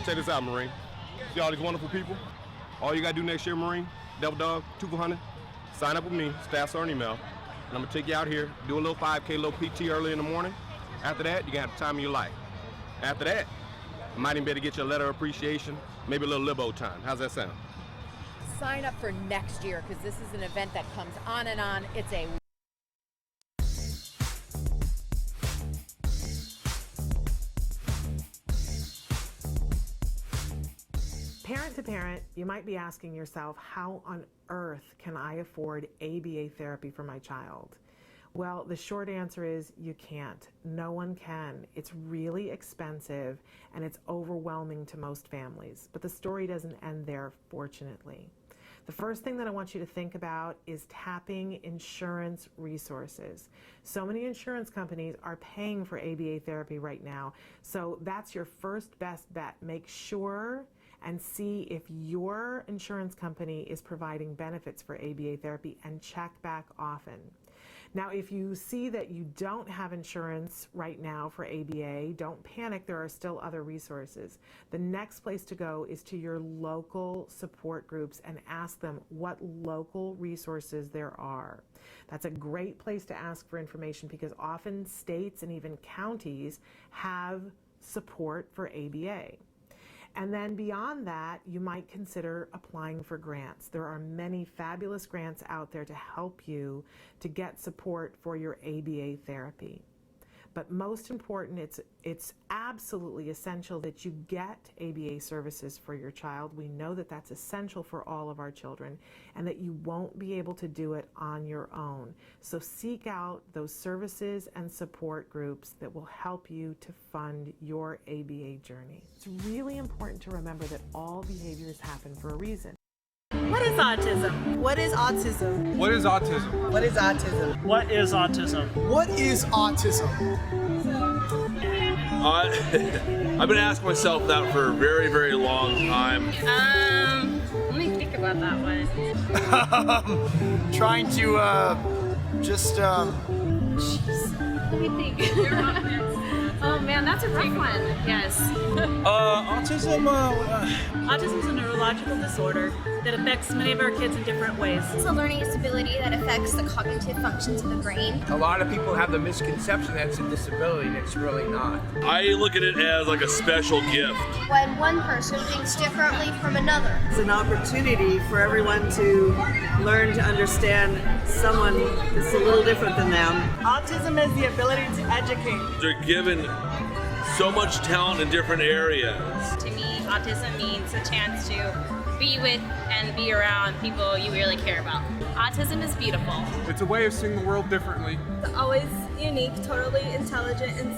check this out, Marine. See all these wonderful people? All you gotta do next year, Marine, Devil Dog, 2 for 100, sign up with me, staff or an email, and I'm gonna take you out here, do a little 5K, little PT early in the morning. After that, you got the time of your life. After that, I might even be able to get you a letter of appreciation, maybe a little libo time. How's that sound? Sign up for next year because this is an event that comes on and on. It's a Parent to parent, you might be asking yourself, how on earth can I afford ABA therapy for my child? Well, the short answer is you can't. No one can. It's really expensive and it's overwhelming to most families. But the story doesn't end there, fortunately. The first thing that I want you to think about is tapping insurance resources. So many insurance companies are paying for ABA therapy right now. So that's your first best bet. Make sure and see if your insurance company is providing benefits for ABA therapy and check back often. Now, if you see that you don't have insurance right now for ABA, don't panic, there are still other resources. The next place to go is to your local support groups and ask them what local resources there are. That's a great place to ask for information because often states and even counties have support for ABA. And then beyond that, you might consider applying for grants. There are many fabulous grants out there to help you to get support for your ABA therapy. But most important, it's absolutely essential that you get ABA services for your child. We know that that's essential for all of our children and that you won't be able to do it on your own. So seek out those services and support groups that will help you to fund your ABA journey. It's really important to remember that all behaviors happen for a reason. What is autism? What is autism? What is autism? What is autism? What is autism? What is autism? I've been asking myself that for a very, very long time. Let me think about that one. Trying to Jeez. Let me think. Oh man, that's a rough one. Yes. Autism. Autism is a neurological disorder that affects many of our kids in different ways. It's a learning disability that affects the cognitive functions of the brain. A lot of people have the misconception that it's a disability, and it's really not. I look at it as like a special gift. When one person thinks differently from another. It's an opportunity for everyone to learn to understand someone that's a little different than them. Autism is the ability to educate. They're given so much talent in different areas. To me, autism means a chance to be with and be around people you really care about. Autism is beautiful. It's a way of seeing the world differently. It's always unique, totally intelligent, and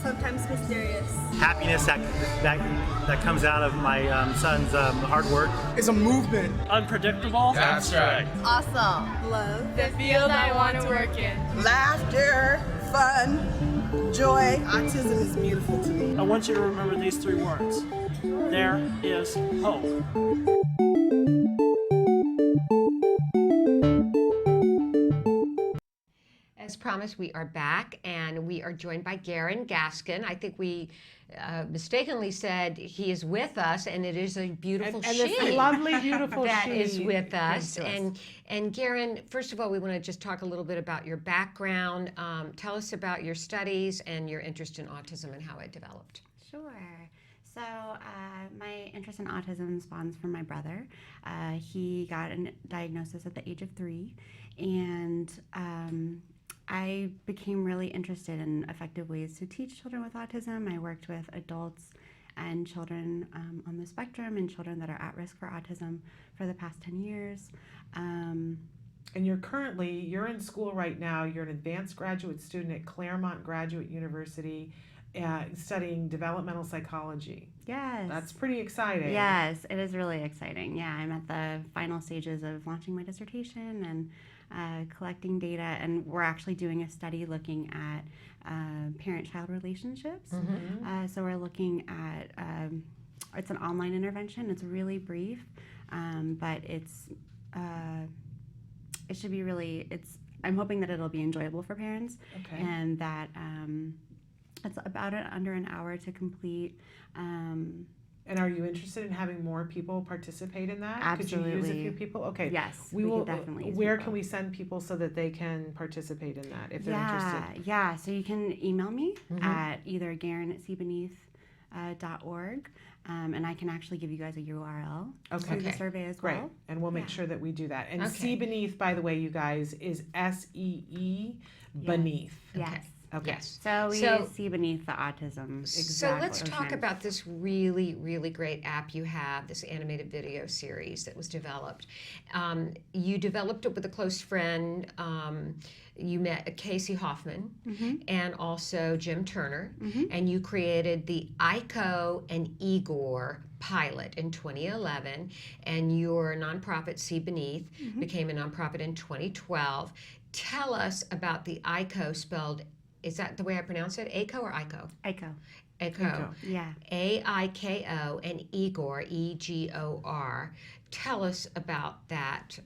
sometimes mysterious. Happiness that comes out of my son's hard work. It's a movement. Unpredictable. That's right. Awesome. Love. The field I want to work in. Laughter, fun, joy. Autism is beautiful to me. I want you to remember these 3 words. There is hope. As promised, we are back, and we are joined by Garen Gaskin. I think we mistakenly said he is with us, and it is a beautiful and she. this lovely, beautiful that she is with us. to us. And Garen, first of all, we want to just talk a little bit about your background. Tell us about your studies and your interest in autism and how it developed. Sure. So my interest in autism spawns from my brother. He got a diagnosis at the age of 3, and I became really interested in effective ways to teach children with autism. I worked with adults and children on the spectrum and children that are at risk for autism for the past 10 years. And you're in school right now. You're an advanced graduate student at Claremont Graduate University, studying developmental psychology. Yes. That's pretty exciting. Yes, it is really exciting. Yeah, I'm at the final stages of launching my dissertation and collecting data, and we're actually doing a study looking at parent-child relationships. Mm-hmm. So we're looking at, it's an online intervention. It's really brief, but it should be really, I'm hoping that it'll be enjoyable for parents. Okay. And that it's about under an hour to complete. And are you interested in having more people participate in that? Absolutely. Could you use a few people? Okay. Yes, we we will could definitely use Where people. can we send people so that they can participate in that if they're interested? Yeah. So you can email me Mhm. at either Garen@seabeneath.org, and I can actually give you guys a URL to the survey as Great. well. And we'll make sure that we do that. And Okay. See Beneath, by the way, you guys, is SEE Beneath. Yes. Okay. Yes. So we So- see beneath the autism. So let's talk about this really, really great app you have, this animated video series that was developed. You developed it with a close friend. You met Casey Hoffman and also Jim Turner, and you created the Iko and Igor pilot in 2011, and your nonprofit, See Beneath, became a nonprofit in 2012. Tell us about the Iko, spelled, is that the way I pronounce it? Aiko or Iko? Aiko. Aiko. Yeah. AIKO, and Igor, EGOR. Tell us about that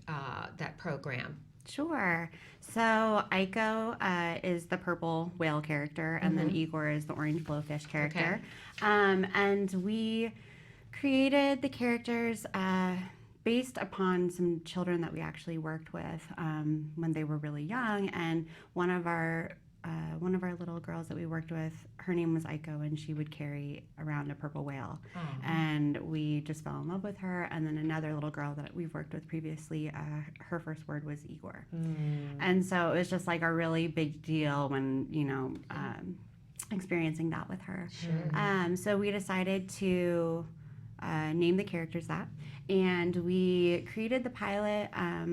that program. Sure. So Aiko is the purple whale character, and then Igor is the orange blowfish character. And we created the characters based upon some children that we actually worked with when they were really young. And one of our little girls that we worked with, her name was Aiko, and she would carry around a purple whale. And we just fell in love with her. And then another little girl that we've worked with previously, her first word was Igor. And so it was just like a really big deal when, experiencing that with her. So we decided to name the characters that. And we created the pilot.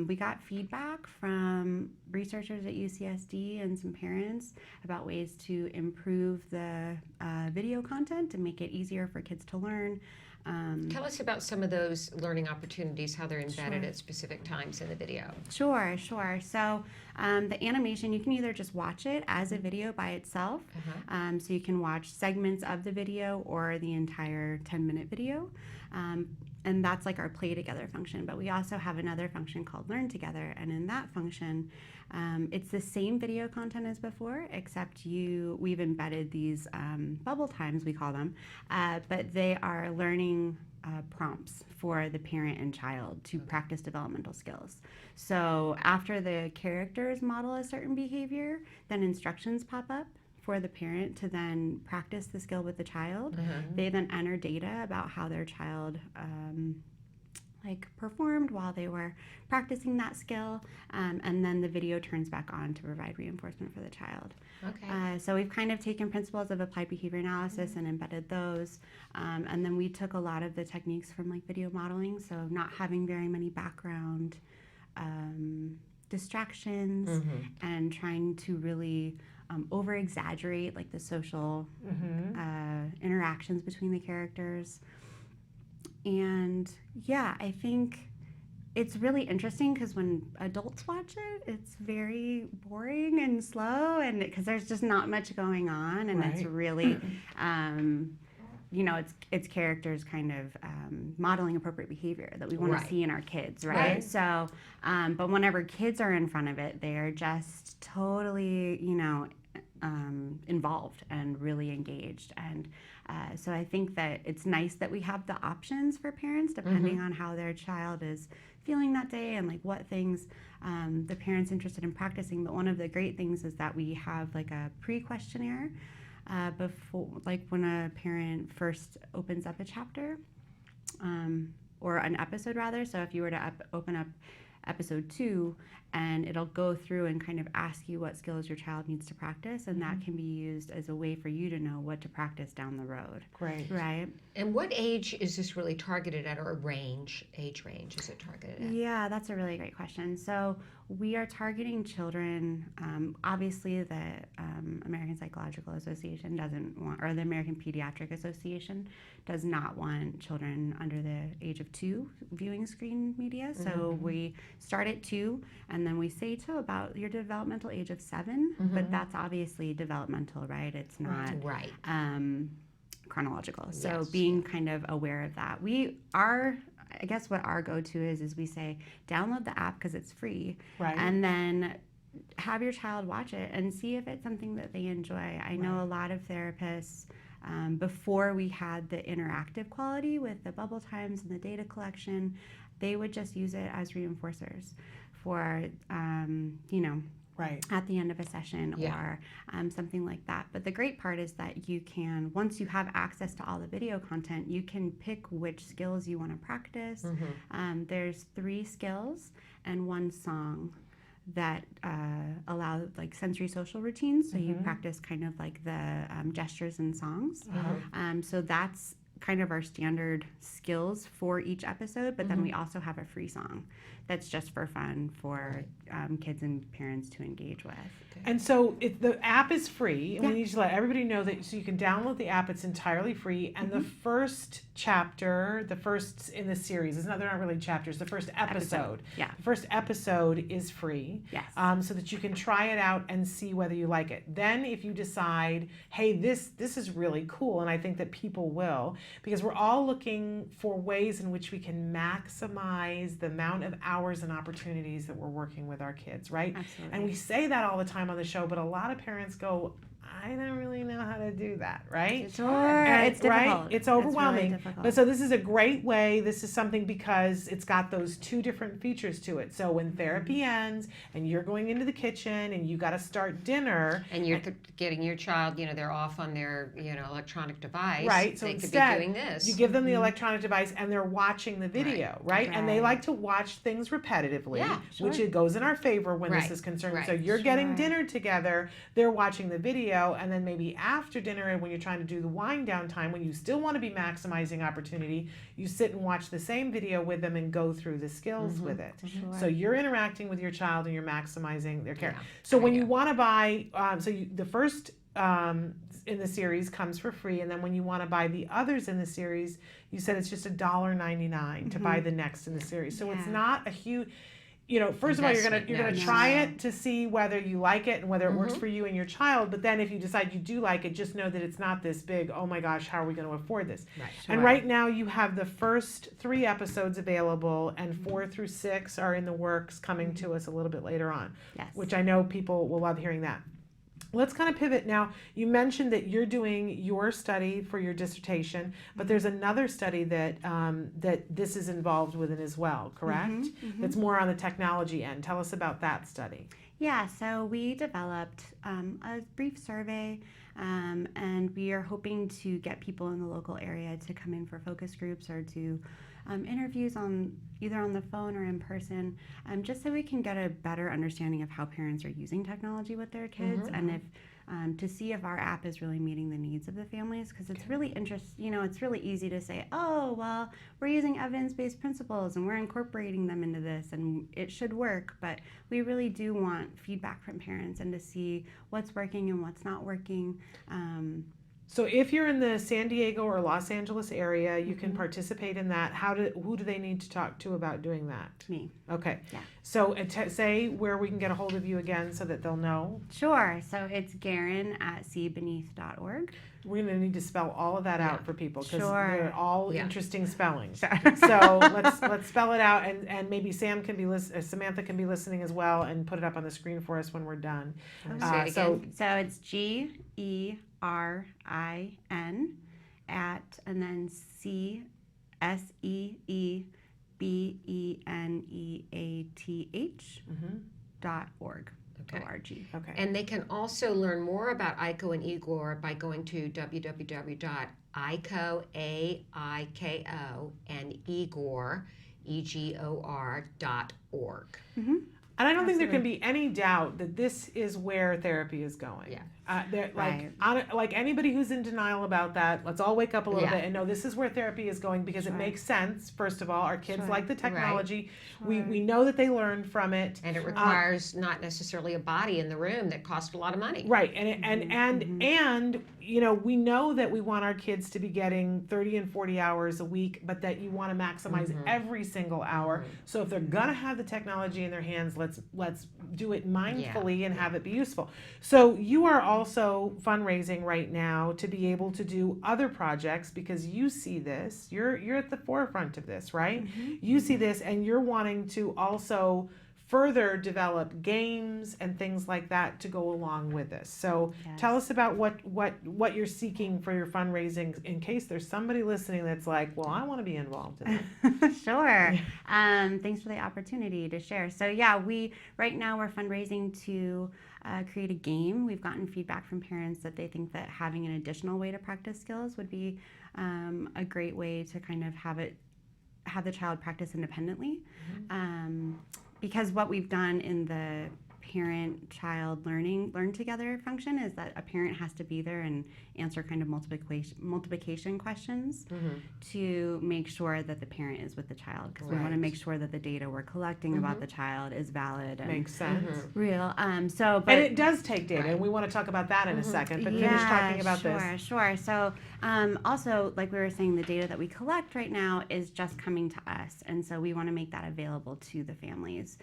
We got feedback from researchers at UCSD and some parents about ways to improve the video content and make it easier for kids to learn. Tell us about some of those learning opportunities, how they're embedded at specific times in the video. Sure. So the animation, you can either just watch it as a video by itself, so you can watch segments of the video or the entire 10-minute video. And that's like our play together function. But we also have another function called learn together. And in that function, it's the same video content as before, except we've embedded these bubble times, we call them, but they are learning prompts for the parent and child to practice developmental skills. So after the characters model a certain behavior, then instructions pop up for the parent to then practice the skill with the child. They then enter data about how their child performed while they were practicing that skill, and then the video turns back on to provide reinforcement for the child. So we've kind of taken principles of applied behavior analysis and embedded those, and then we took a lot of the techniques from video modeling, so not having very many background distractions and trying to really over exaggerate the social interactions between the characters. And yeah, I think it's really interesting because when adults watch it, it's very boring and slow, and because there's just not much going on, and it's really it's characters kind of modeling appropriate behavior that we want to see in our kids, right? So but whenever kids are in front of it, they're just totally involved and really engaged. And so I think that it's nice that we have the options for parents depending on how their child is feeling that day and what things the parent's interested in practicing. But one of the great things is that we have a pre-questionnaire before, when a parent first opens up a chapter or an episode rather. So if you were to open up episode 2, and it'll go through and kind of ask you what skills your child needs to practice, and that can be used as a way for you to know what to practice down the road. Great. Right. And what age is this really targeted at, or age range is it targeted at? Yeah, that's a really great question. So we are targeting children. Obviously, the American Psychological Association doesn't want, or the American Pediatric Association does not want children under the age of 2 viewing screen media. So we start at 2, and then we say to about your developmental age of 7, but that's obviously developmental, right? It's not chronological. So being kind of aware of that. I guess what our go-to is we say, download the app because it's free, and then have your child watch it and see if it's something that they enjoy. I know a lot of therapists Before we had the interactive quality with the bubble times and the data collection, they would just use it as reinforcers for, right at the end of a session or something like that. But the great part is that you can, once you have access to all the video content, you can pick which skills you want to practice. There's 3 skills and 1 song that allow like sensory social routines. So you practice kind of like the gestures and songs. So that's kind of our standard skills for each episode, but then we also have a free song that's just for fun for kids and parents to engage with. And so the app is free, and we need to let everybody know that, so you can download the app. It's entirely free, and the first chapter, the first in the series, they're not really chapters, the first episode. The first episode is free, so that you can try it out and see whether you like it. Then if you decide, hey, this is really cool, and I think that people will, because we're all looking for ways in which we can maximize the amount of hours and opportunities that we're working with our kids, right? Absolutely. And we say that all the time on the show, but a lot of parents go, I don't really know how to do that, right? It's difficult. Right? It's overwhelming. It's really difficult. But so this is a great way. This is something because it's got those 2 different features to it. So when therapy ends and you're going into the kitchen and you got to start dinner. And you're getting your child, they're off on their, electronic device. Right. So they instead, could be doing this. You give them the electronic device and they're watching the video, right? And they like to watch things repetitively, which it goes in our favor when this is concerned. So you're getting dinner together, they're watching the video, and then maybe after dinner and when you're trying to do the wind down time, when you still want to be maximizing opportunity, you sit and watch the same video with them and go through the skills with it. So you're interacting with your child and you're maximizing their care. So when you want to buy, the first in the series comes for free, and then when you want to buy the others in the series, you said it's just $1.99 to buy the next in the series. So it's not a huge, first of all, you're gonna try it to see whether you like it and whether it works for you and your child. But then if you decide you do like it, just know that it's not this big, oh my gosh, how are we going to afford this? And right now you have the first 3 episodes available, and 4 through 6 are in the works, coming to us a little bit later on, which I know people will love hearing that. Let's kind of pivot now. You mentioned that you're doing your study for your dissertation, but there's another study that that this is involved with it as well, correct? It's more on the technology end. Tell us about that study. Yeah, so we developed a brief survey, and we are hoping to get people in the local area to come in for focus groups or to interviews either on the phone or in person, just so we can get a better understanding of how parents are using technology with their kids, and if to see if our app is really meeting the needs of the families, because it's really it's really easy to say, oh, well, we're using evidence-based principles and we're incorporating them into this and it should work, but we really do want feedback from parents and to see what's working and what's not working. So if you're in the San Diego or Los Angeles area, you can participate in that. Who do they need to talk to about doing that? Me. Okay. Yeah. So say where we can get a hold of you again so that they'll know. Sure. So it's Garen@seebeneath.org. We're going to need to spell all of that out for people because they're all interesting spellings. Sure. So let's spell it out, and maybe Samantha can be listening as well and put it up on the screen for us when we're done. So it's GERIN and then CSEEBENEATH.org. Okay. And they can also learn more about Aiko and Igor by going to www.aiko.org. And I don't think there can be any doubt that this is where therapy is going. Yeah. Like anybody who's in denial about that, let's all wake up a little bit and know this is where therapy is going, because it makes sense. First of all, our kids like the technology. We know that they learn from it, and it requires not necessarily a body in the room that costs a lot of money. Right, and we know that we want our kids to be getting 30 and 40 hours a week, but that you want to maximize every single hour. So if they're gonna have the technology in their hands, let's do it mindfully and have it be useful. So you are also fundraising right now to be able to do other projects, because you see this, you're at the forefront of this, right? You see this and you're wanting to also further develop games and things like that to go along with this. So tell us about what you're seeking for your fundraising in case there's somebody listening that's like, well, I want to be involved in it. Sure. Thanks for the opportunity to share. So yeah, right now we're fundraising to create a game. We've gotten feedback from parents that they think that having an additional way to practice skills would be a great way to kind of have the child practice independently. Because what we've done in the parent-child learn together function is that a parent has to be there and answer kind of multiplication questions to make sure that the parent is with the child, because we want to make sure that the data we're collecting about the child is valid and makes sense. Real. And it does take data, and we want to talk about that in a second, but finish talking about this. Sure. So also, like we were saying, the data that we collect right now is just coming to us, and so we want to make that available to the families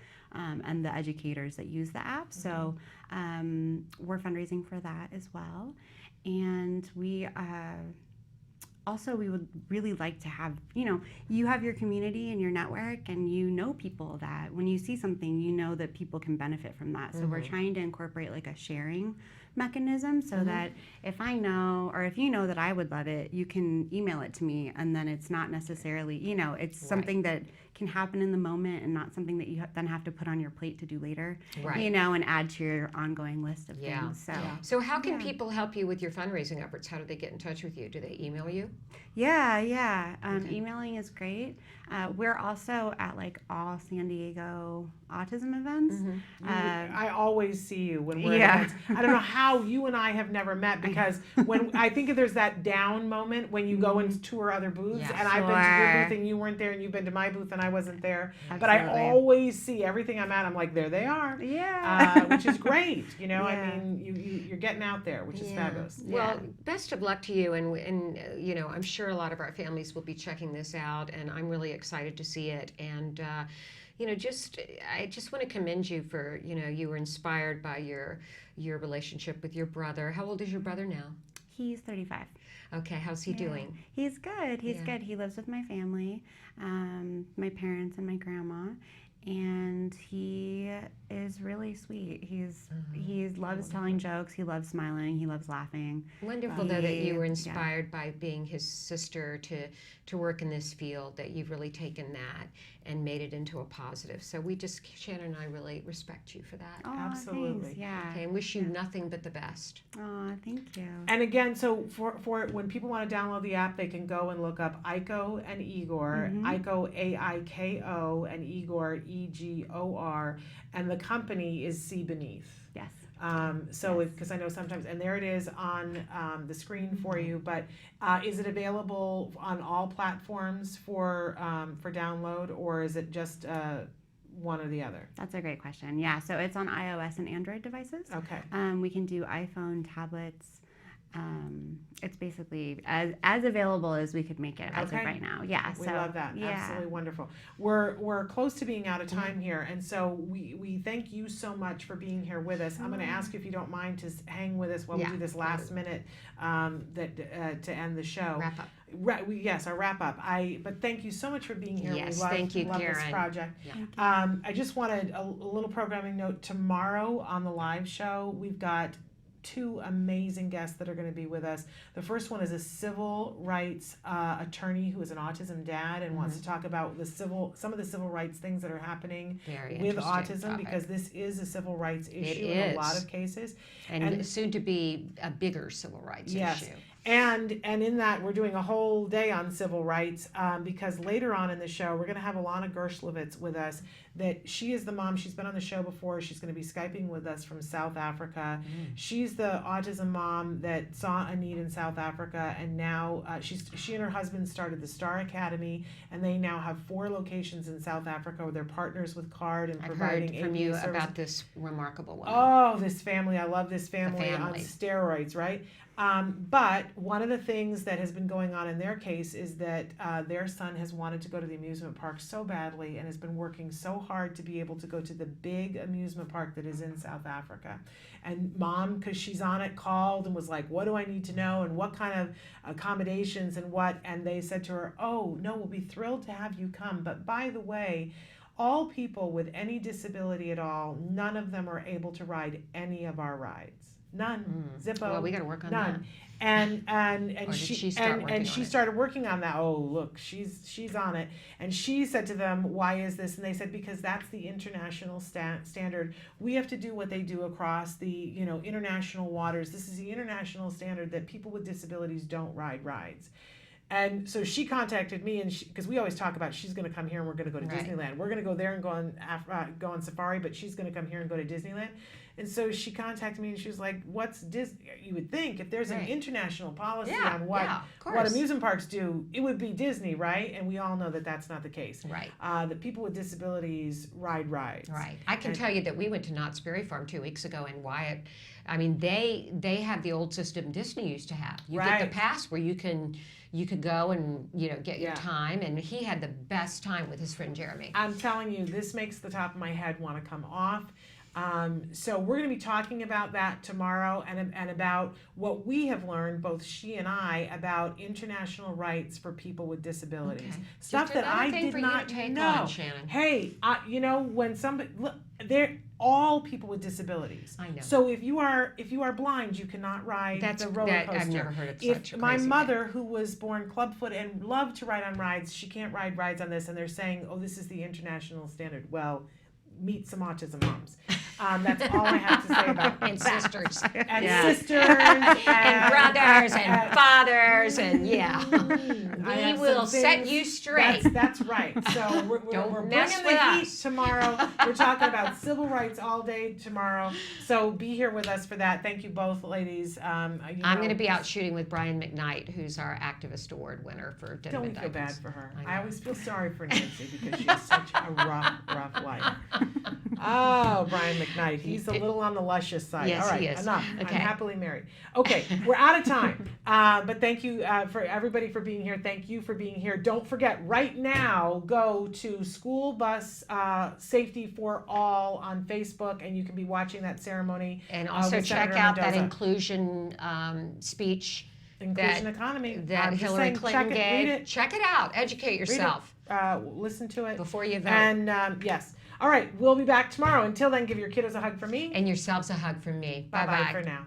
and the educators that use the app. So we're fundraising for that as well. And we would really like to have, you have your community and your network, and people that when you see something, that people can benefit from that. So we're trying to incorporate like a sharing mechanism so that if I know, or if you know that I would love it, you can email it to me, and then it's not necessarily, it's something that can happen in the moment and not something that you then have to put on your plate to do later, and add to your ongoing list of things. So how can people help you with your fundraising efforts? How do they get in touch with you? Do they email you? Emailing is great. We're also at like all San Diego autism events. I always see you when we're at events. I don't know how you and I have never met, because when I think there's that down moment when you go and tour other booths, and I've been to your booth and you weren't there, and you've been to my booth and I wasn't there. Absolutely. But I always see everything I'm at. I'm like, there they are. Which is great. I mean, you're getting out there, which is fabulous. Well, best of luck to you, and I'm sure a lot of our families will be checking this out, and I'm really excited to see it. And I just want to commend you for you were inspired by your relationship with your brother. How old is your brother now? He's 35. Okay, how's he doing? He's good. He's good. He lives with my family, my parents and my grandma, and he is really sweet. He loves telling jokes. He loves smiling. He loves laughing. Wonderful, though, that you were inspired by being his sister to work in this field, that you've really taken that and made it into a positive. So Shannon and I really respect you for that. Oh, absolutely. Thanks. Yeah. Okay, and wish you nothing but the best. Oh, thank you. And again, so for when people want to download the app, they can go and look up Aiko and Igor, Aiko AIKO, and Igor EGOR, and the company is See Beneath. Yes. Because I know sometimes, and there it is on the screen for you, but is it available on all platforms for download, or is it just one or the other? That's a great question. Yeah, so it's on iOS and Android devices. Okay. We can do iPhone, tablets. It's basically as available as we could make it as of right now. Yeah, we love that. Yeah. Absolutely wonderful. We're close to being out of time here, and so we thank you so much for being here with us. I'm going to ask you if you don't mind to hang with us while we do this last minute to end the show. Wrap up. Our wrap up. But thank you so much for being here. Yes, thank you, Karen. This project. Yeah. I just wanted a little programming note. Tomorrow on the live show, we've got two amazing guests that are going to be with us. The first one is a civil rights attorney who is an autism dad and wants to talk about some of the civil rights things that are happening with autism, because this is a civil rights issue in a lot of cases. And soon to be a bigger civil rights issue. And in that, we're doing a whole day on civil rights because later on in the show, we're going to have Alana Gershlovitz with us. That she is the mom. She's been on the show before. She's going to be Skyping with us from South Africa. She's the autism mom that saw a need in South Africa, and now she and her husband started the Star Academy, and they now have 4 locations in South Africa where they're partners with CARD and providing I've heard from you about this remarkable one. Oh, this family. I love this family on steroids, right? But one of the things that has been going on in their case is that their son has wanted to go to the amusement park so badly and has been working so hard to be able to go to the big amusement park that is in South Africa. And mom, because she's on it, called and was like, what do I need to know and what kind of accommodations and what? And they said to her, oh, no, we'll be thrilled to have you come. But by the way, all people with any disability at all, none of them are able to ride any of our rides. None. Zippo. Well, we got to work on none. that. And she she started working on that. Oh, look, she's on it. And she said to them, "Why is this?" And they said, "Because that's the international standard. We have to do what they do across the international waters. This is the international standard that people with disabilities don't ride rides." And so she contacted me, and because we always talk about she's going to come here and we're going to go to Disneyland. We're going to go there and go on safari, but she's going to come here and go to Disneyland. And so she contacted me and she was like, "What's Disney?" You would think if there's an international policy on what amusement parks do, it would be Disney, right? And we all know that that's not the case. Right. That people with disabilities ride rides. Right. I can tell you that we went to Knott's Berry Farm 2 weeks ago, and Wyatt, I mean, they have the old system Disney used to have. You get the pass where you could go and get your time, and he had the best time with his friend Jeremy. I'm telling you, this makes the top of my head want to come off. So we're going to be talking about that tomorrow, and about what we have learned, both she and I, about international rights for people with disabilities. Okay. Stuff that I did not know. Hey, when somebody look, they're all people with disabilities. I know. So if you are blind, you cannot ride the roller coaster. I've never heard of such a my crazy mother, who was born clubfoot and loved to ride on rides, she can't ride rides on this, and they're saying, "Oh, this is the international standard." Well, meet some autism moms. That's all I have to say about and that. sisters. And sisters. And brothers and fathers. And we will set you straight. That's right. So we're bringing the heat tomorrow. We're talking about civil rights all day tomorrow. So be here with us for that. Thank you both, ladies. I'm going to be out shooting with Brian McKnight, who's our Activist Award winner for Dead Don't End feel bad Icons. for her. I always feel sorry for Nancy because she's such a rough life. Oh, Brian McKnight. He's a little on the luscious side. Yes, all right, he is. Enough. Okay. I'm happily married. Okay, we're out of time. But thank you for everybody for being here. Thank you for being here. Don't forget, right now, go to School Bus Safety for All on Facebook, and you can be watching that ceremony. And also check out that inclusion speech. Inclusion economy. That Hillary Clinton gave. Check it out. Educate yourself. Listen to it. Before you vote. And yes. All right, we'll be back tomorrow. Until then, give your kiddos a hug from me. And yourselves a hug from me. Bye-bye for now.